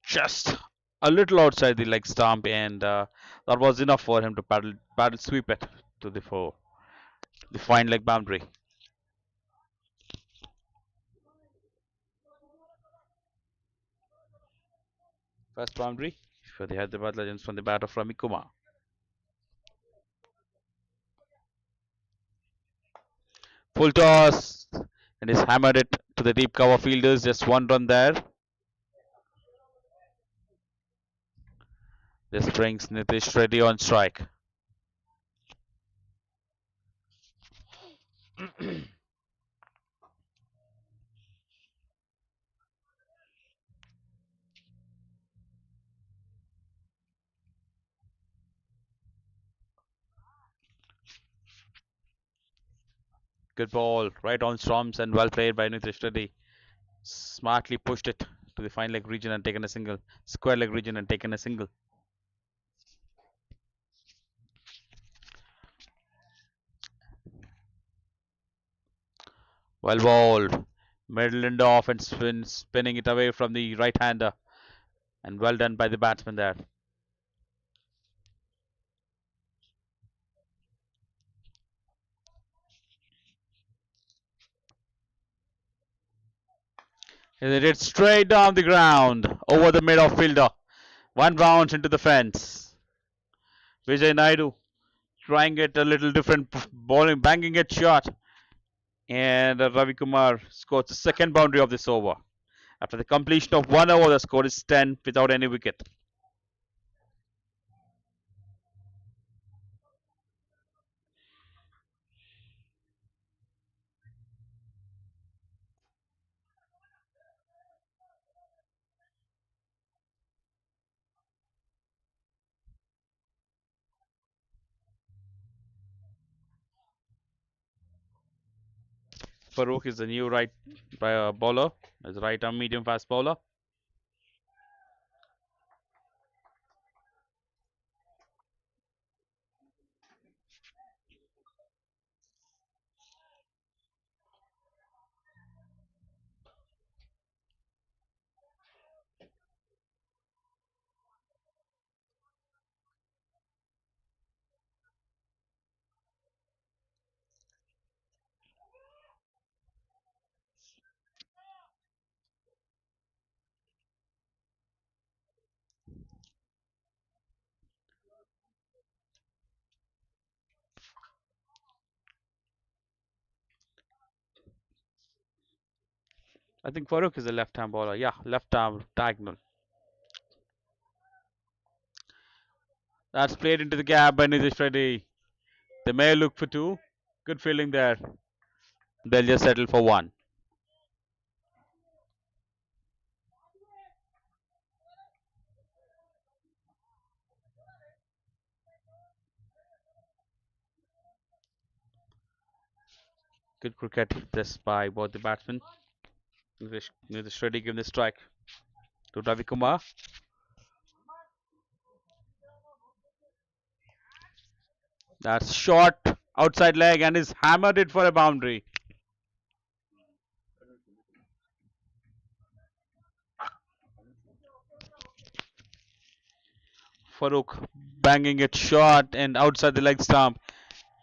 Just a little outside the leg stump, and that was enough for him to paddle sweep it to the fine leg boundary. First boundary for the Hyderabad Legends from the bat of Ravi Kumar. Full toss, and he's hammered it to the deep cover fielders. Just one run there. This brings Nitish Reddy on strike. Good ball, right on Storms, and well played by Nitish Reddy. Smartly pushed it to the fine leg region and taken a single. Square leg region and taken a single. Well bowled. Middle and off and spinning it away from the right hander. And well done by the batsman there. And it hit straight down the ground over the mid off fielder. One bounce into the fence. Vijay Naidu trying it a little different, bowling, banging it shot. And Ravi Kumar scores the second boundary of this over. After the completion of 1 over, the score is 10 without any wicket. Farooq is the new right bowler, as right arm medium fast bowler. I think Farooq is a left-hand bowler. Yeah, left-arm diagonal. That's played into the gap by Nitish Reddy. They may look for two. Good fielding there. They'll just settle for one. Good cricket this by both the batsmen. Nitish Reddy giving the strike to Ravi Kumar. That's short outside leg and is hammered it for a boundary. Farooq banging it short and outside the leg stump.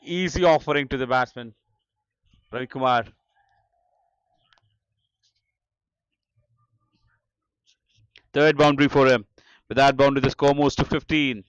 Easy offering to the batsman. Ravi Kumar. Third boundary for him. With that boundary, the score moves to 15.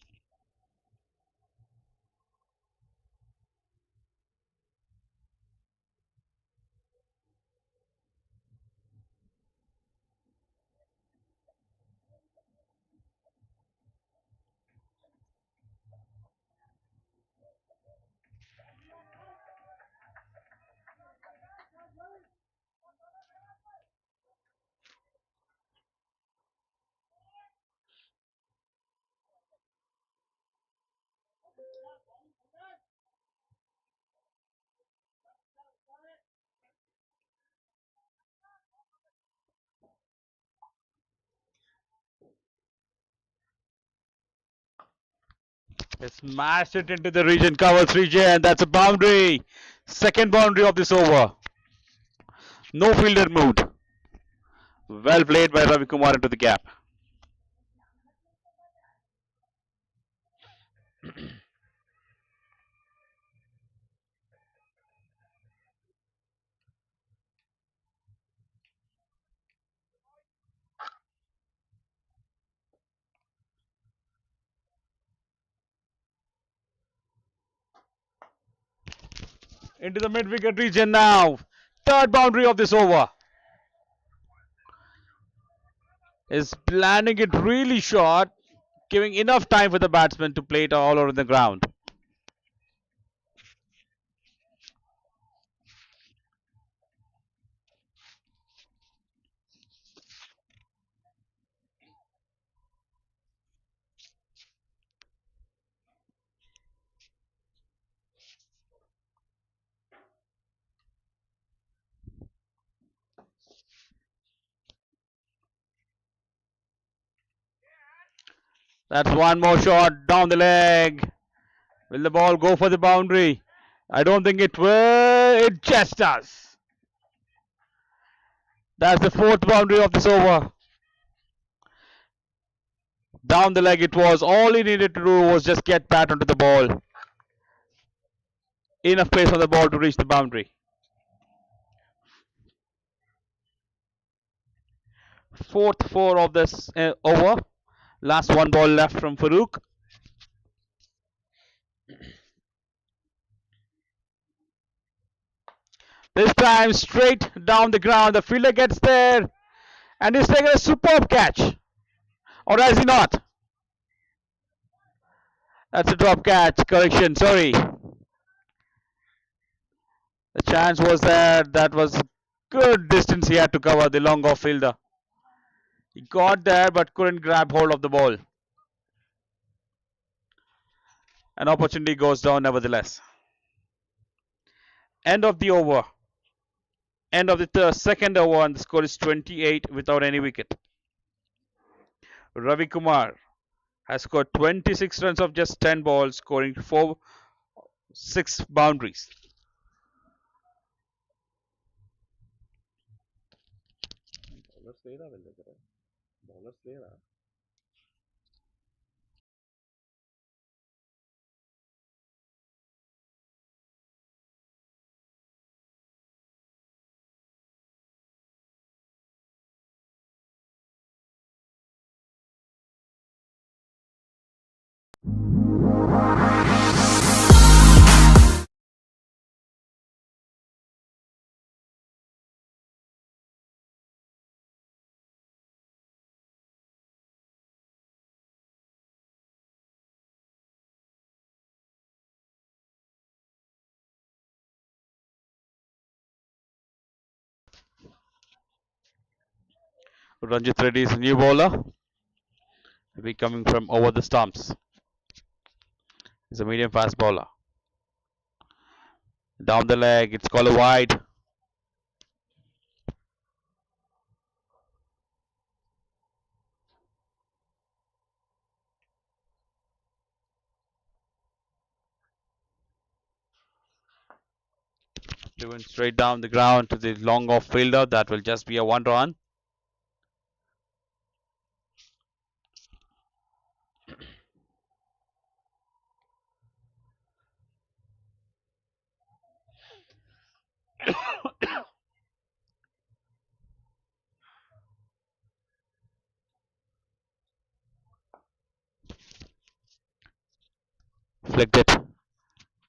They smashed it into the region, cover 3J, and that's a boundary. Second boundary of this over. No fielder moved. Well played by Ravi Kumar into the gap. Into the mid wicket region now. Third boundary of this over. Is landing it really short, giving enough time for the batsman to play it all over the ground. That's one more shot down the leg. Will the ball go for the boundary? I don't think it will. It just does. That's the fourth boundary of this over. Down the leg it was. All he needed to do was just get bat onto the ball. Enough pace on the ball to reach the boundary. Fourth four of this over. Last one ball left from Farooq. This time straight down the ground. The fielder gets there and he's taking a superb catch. Or has he not? That's a drop catch. Correction. Sorry. The chance was there. That was good distance he had to cover, the long off fielder. He got there but couldn't grab hold of the ball. An opportunity goes down nevertheless. End of the over. End of the second over, and the score is 28 without any wicket. Ravi Kumar has scored 26 runs of just 10 balls, scoring 6 boundaries. Ranjit Reddy is a new bowler. He'll be coming from over the stumps. He's a medium fast bowler. Down the leg, it's called a wide. Driven straight down the ground to the long off fielder. That will just be a 1 run. Flicked it.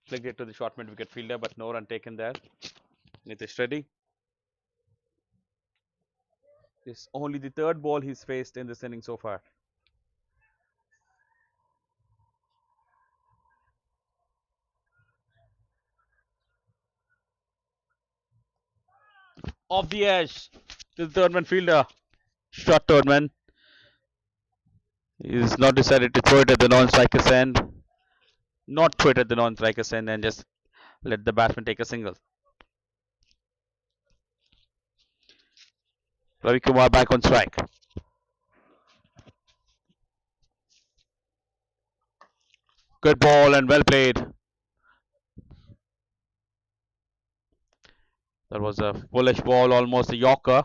Flicked it to the short mid wicket fielder, but no run taken there. Nitish Reddy. It's only the third ball he's faced in this inning so far. Off the edge to the third man fielder. Shot third man. He's not decided to throw it at the non-striker's end. Not throw it at the non-striker's end and just let the batsman take a single. Ravi Kumar back on strike. Good ball and well played. That was a bullish ball, almost a Yorker.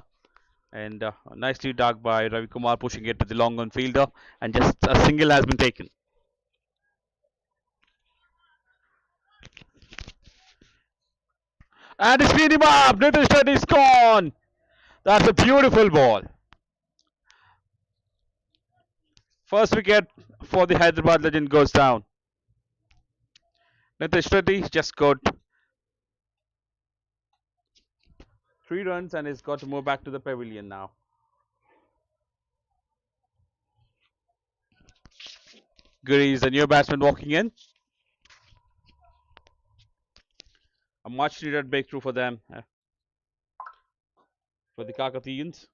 And nicely dug by Ravi Kumar, pushing it to the long on fielder. And just a single has been taken. And it's speed him up. Nitish Reddy is gone. That's a beautiful ball. First wicket for the Hyderabad legend goes down. Nitish Reddy just got 3 runs and he's got to move back to the pavilion now. Guri is the new batsman walking in. A much needed breakthrough for them, for the Kakatiyans.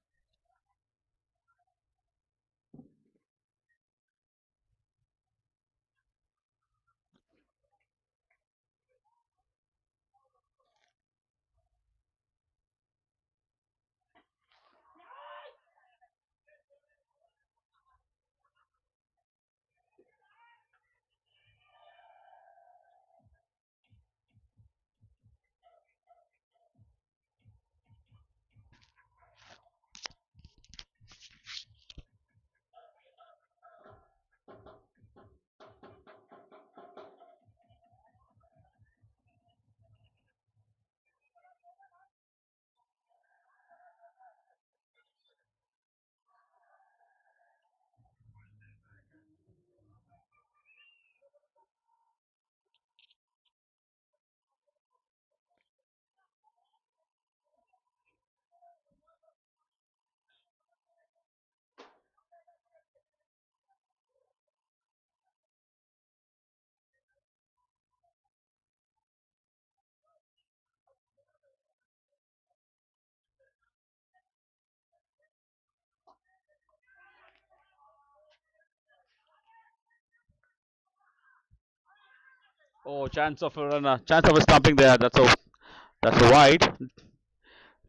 Oh, chance of a runner, chance of a stumping there. That's a wide.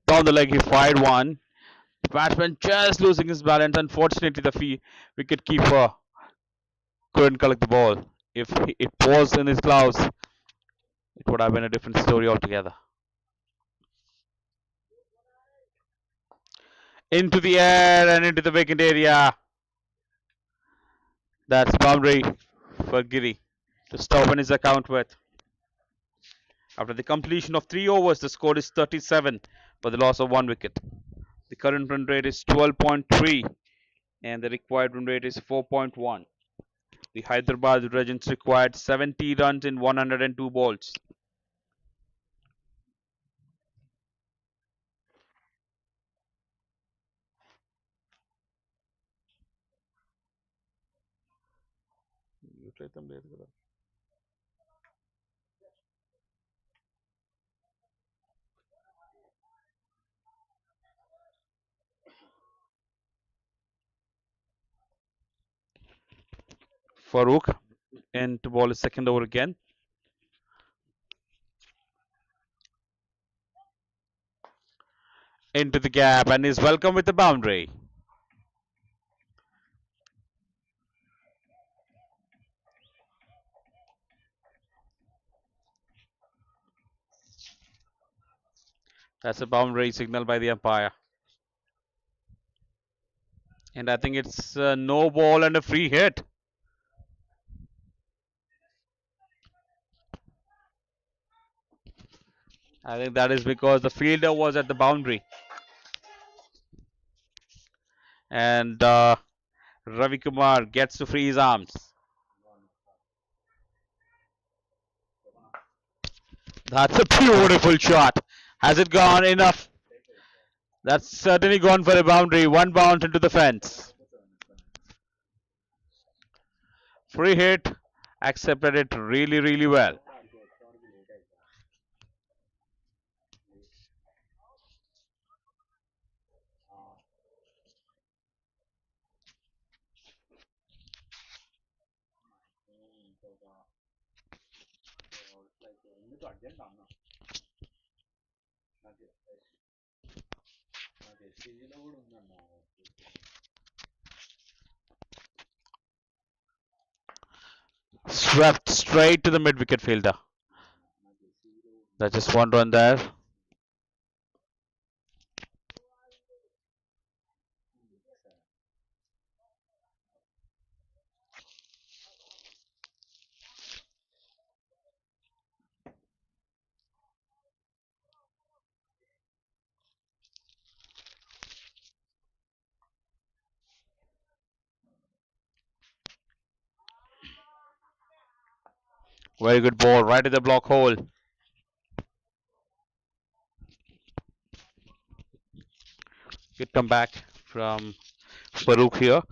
Down the leg, he fired one. The batsman just losing his balance. Unfortunately, the wicket keeper couldn't collect the ball. If it was in his gloves, it would have been a different story altogether. Into the air and into the vacant area. That's boundary for Giri to stop in his account with. After the completion of 3 overs, the score is 37 for the loss of 1 wicket. The current run rate is 12.3 and the required run rate is 4.1. The Hyderabad Legends required 70 runs in 102 balls. Farouk in to ball his second over again. Into the gap and is welcome with the boundary. That's a boundary signal by the umpire. And I think it's no ball and a free hit. I think that is because the fielder was at the boundary. And Ravi Kumar gets to free his arms. That's a beautiful shot. Has it gone enough? That's certainly gone for a boundary. One bounce into the fence. Free hit. Accepted it really, really well. Swept straight to the mid wicket fielder. That's just one run there. Very good ball right at the block hole. Good comeback from Farouk here.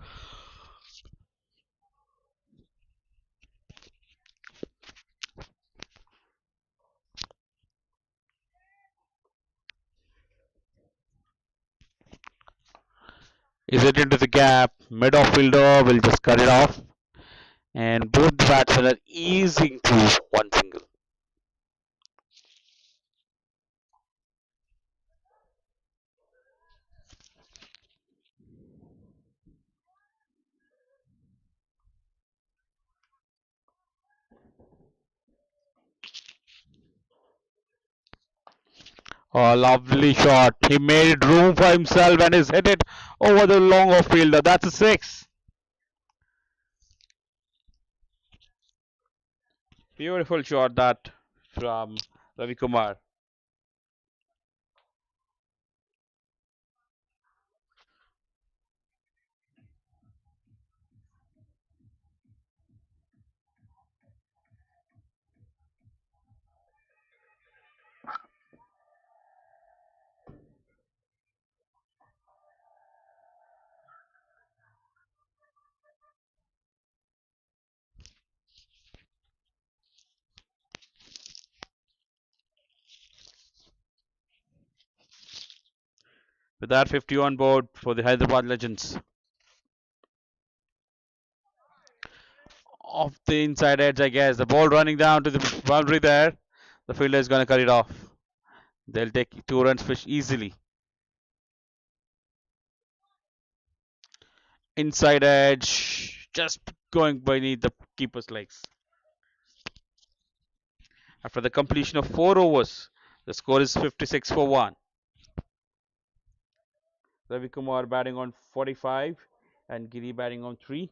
Is it into the gap? Mid off fielder will just cut it off. And both the batsmen are easing to one single. Oh, lovely shot. He made room for himself and he's hit it over the long off fielder. That's a six. Beautiful shot that from Ravi Kumar. With that 50 on board for the Hyderabad Legends. Off the inside edge, I guess. The ball running down to the boundary there. The fielder is going to cut it off. They'll take 2 runs fish easily. Inside edge, just going beneath the keeper's legs. After the completion of 4 overs, the score is 56 for 1. Ravi Kumar batting on 45 and Giri batting on 3.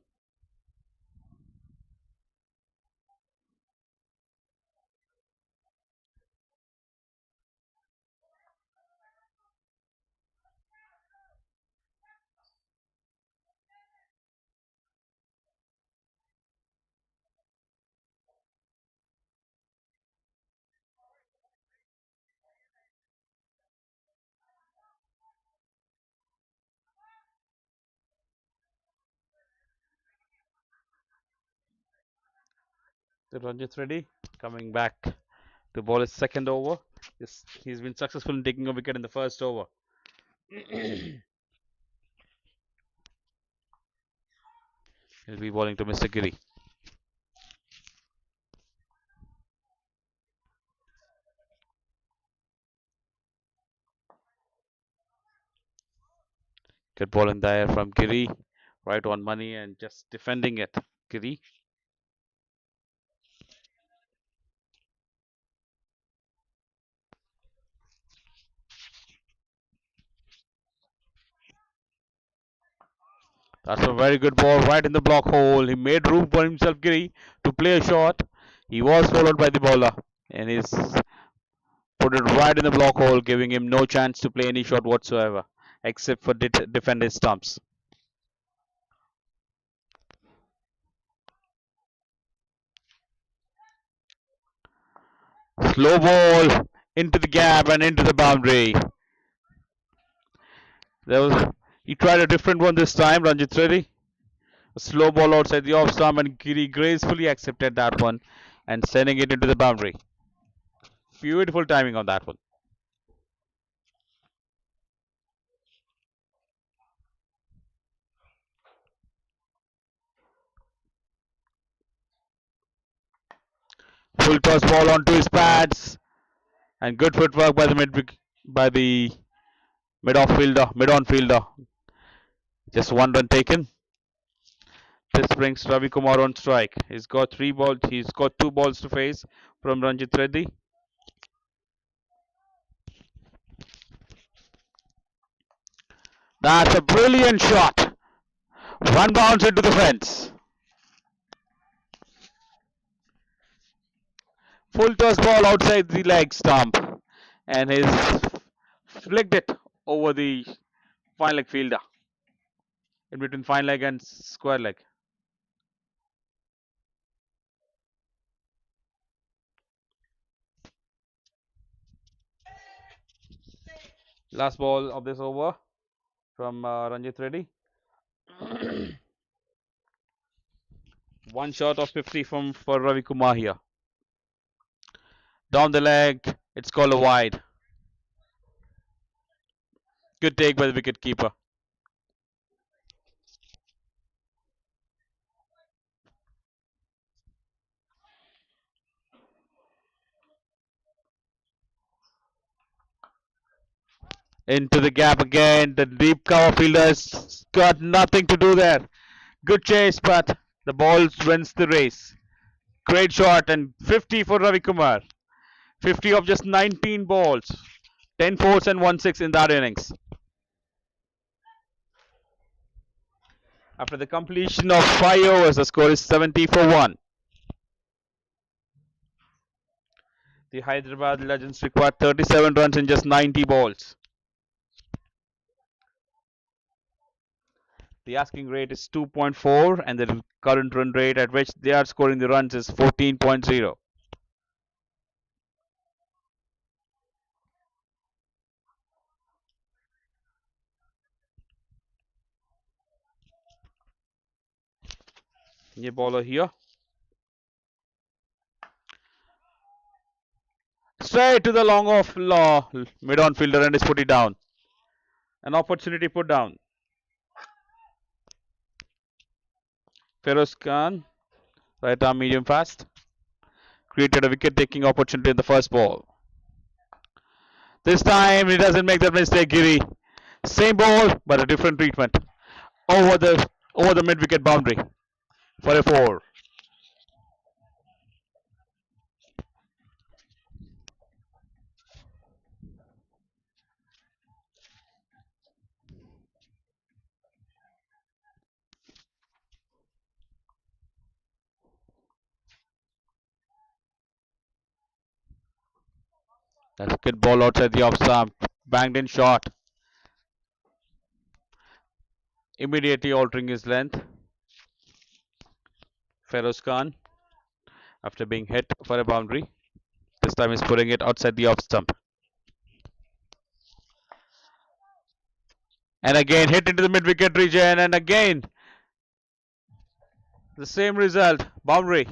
The Ranjit Reddy coming back to bowl his second over. He's been successful in taking a wicket in the first over. He'll be bowling to Mr. Giri. Good ball in the air from Giri. Right on money and just defending it. Giri. That's a very good ball right in the block hole. He made room for himself, Giri, to play a shot. He was followed by the bowler and he's put it right in the block hole, giving him no chance to play any shot whatsoever, except for defend his stumps. Slow ball into the gap and into the boundary. There was he tried a different one this time, Ranjit Reddy. A slow ball outside the off stump, and Giri gracefully accepted that one and sending it into the boundary. Beautiful timing on that one. Full toss ball onto his pads, and good footwork by the mid on fielder. Just one run taken. This brings Ravi Kumar on strike. He's got three balls. He's got two balls to face from Ranjit Reddy. That's a brilliant shot. One bounce into the fence. Full toss ball outside the leg stump, and he's flicked it over the fine leg fielder in between fine leg and square leg. Last ball of this over from Ranjit Reddy. One shot of 50 from for Ravi Kumar here. Down the leg, it's called a wide. Good take by the wicket keeper. Into the gap again. The deep cover fielder's got nothing to do there. Good chase, but the ball wins the race. Great shot and 50 for Ravi Kumar. 50 of just 19 balls. 10 fours and 1 6 in that innings. After the completion of 5 overs, the score is 70 for 1. The Hyderabad Legends required 37 runs in just 90 balls. The asking rate is 2.4 and the current run rate at which they are scoring the runs is 14.0. ये bowler here. Straight to the long off mid on fielder and is put it down. An opportunity put down. Feroz Khan, right arm medium fast, created a wicket taking opportunity in the first ball. This time he doesn't make that mistake, Giri. Same ball but a different treatment. Over the mid wicket boundary for a 4. That's a good ball outside the off stump. Banged in shot. Immediately altering his length. Feroz Khan, after being hit for a boundary, this time is putting it outside the off stump. And again hit into the mid wicket region, and again the same result, boundary.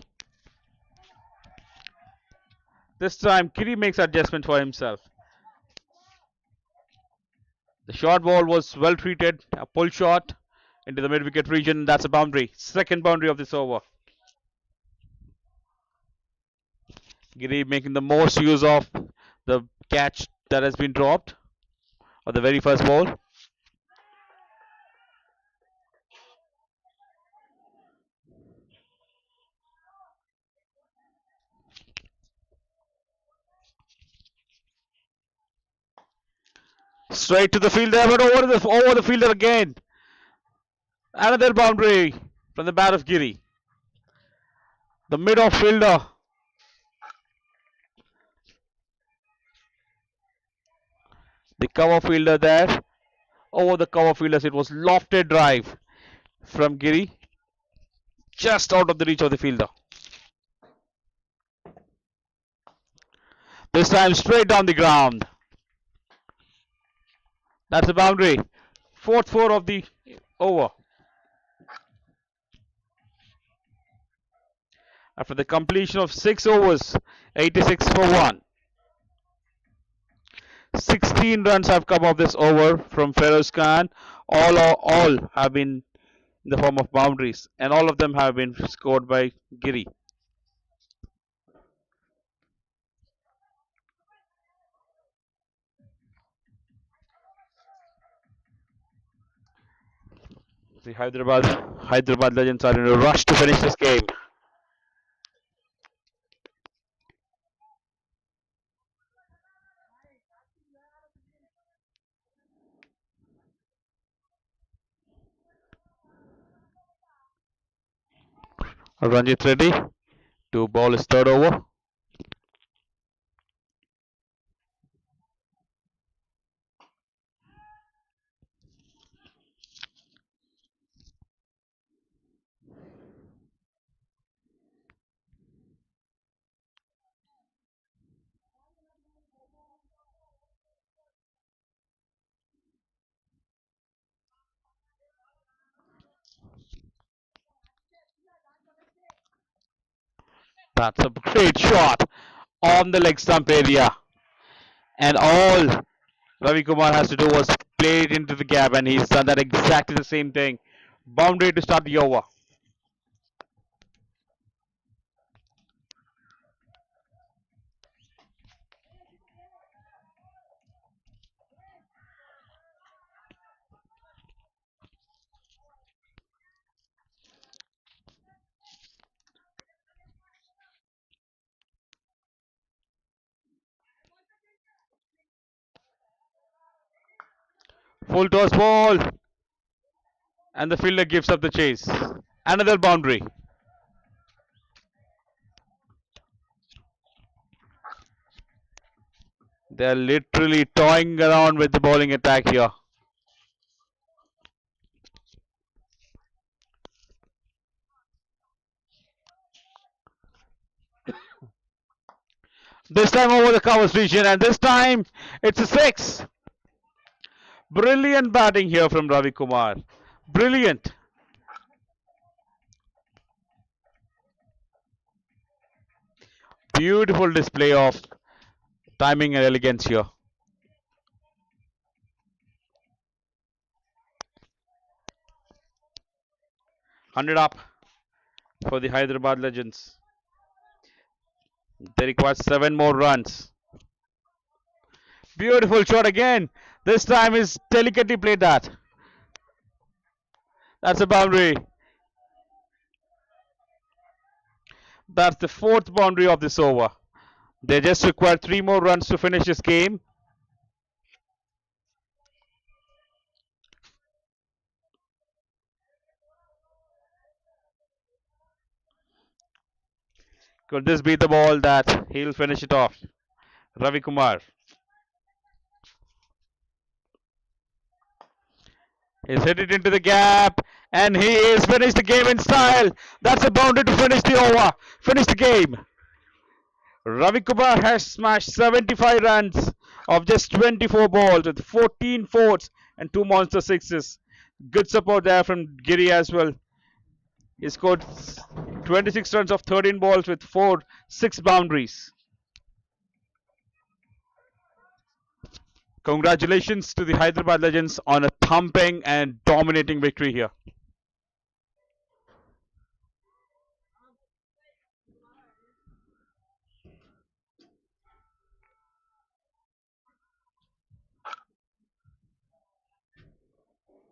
This time Kiri makes adjustment for himself. The short ball was well treated, a pull shot into the mid wicket region. That's a boundary. Second boundary of this over. Giri making the most use of the catch that has been dropped, or the very first ball. Straight to the fielder, but over the fielder again. Another boundary from the bat of Giri. The mid-off fielder. The cover fielder there. Over the cover fielders, it was lofted drive from Giri. Just out of the reach of the fielder. This time straight down the ground. That's a boundary. Fourth four of the over. After the completion of 6 overs, 86 for 1. 16 runs have come off this over from Feroz Khan. All have been in the form of boundaries, and all of them have been scored by Giri. The Hyderabad Legends are in a rush to finish this game. Ranjit Reddy to ball his third over. That's a great shot on the leg stump area. And all Ravi Kumar has to do was play it into the gap, and he's done that exactly the same thing. Boundary to start the over. Full toss ball, and the fielder gives up the chase. Another boundary. They're literally toying around with the bowling attack here. This time over the covers region, and this time it's a six. Brilliant batting here from Ravi Kumar. Brilliant. Beautiful display of timing and elegance here. 100 up for the Hyderabad Legends. They require 7 more runs. Beautiful shot again. This time is delicately played that. That's a boundary. That's the fourth boundary of this over. They just require 3 more runs to finish this game. Could this be the ball that he'll finish it off? Ravi Kumar. He's hit it into the gap, and he is finished the game in style. That's a boundary to finish the over, finish the game. Ravi Kumar has smashed 75 runs of just 24 balls with 14 fours and 2 monster sixes. Good support there from Giri as well. He scored 26 runs of 13 balls with 6 boundaries. Congratulations to the Hyderabad Legends on a thumping and dominating victory here.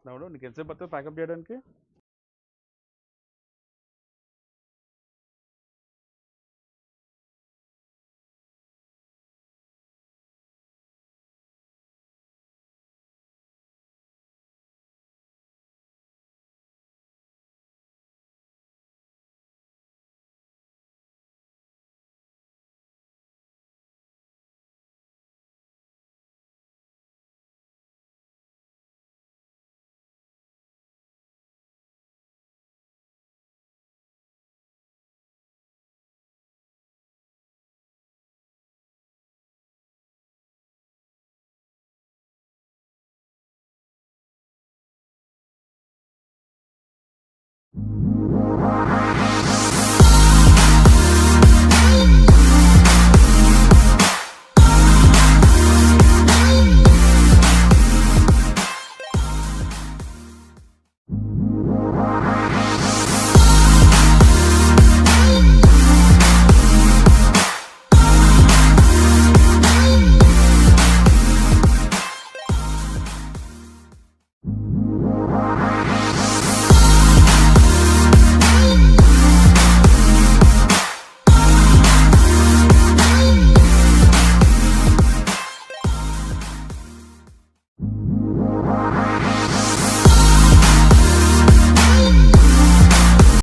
Now, कैसे बता pack up చేయడానికి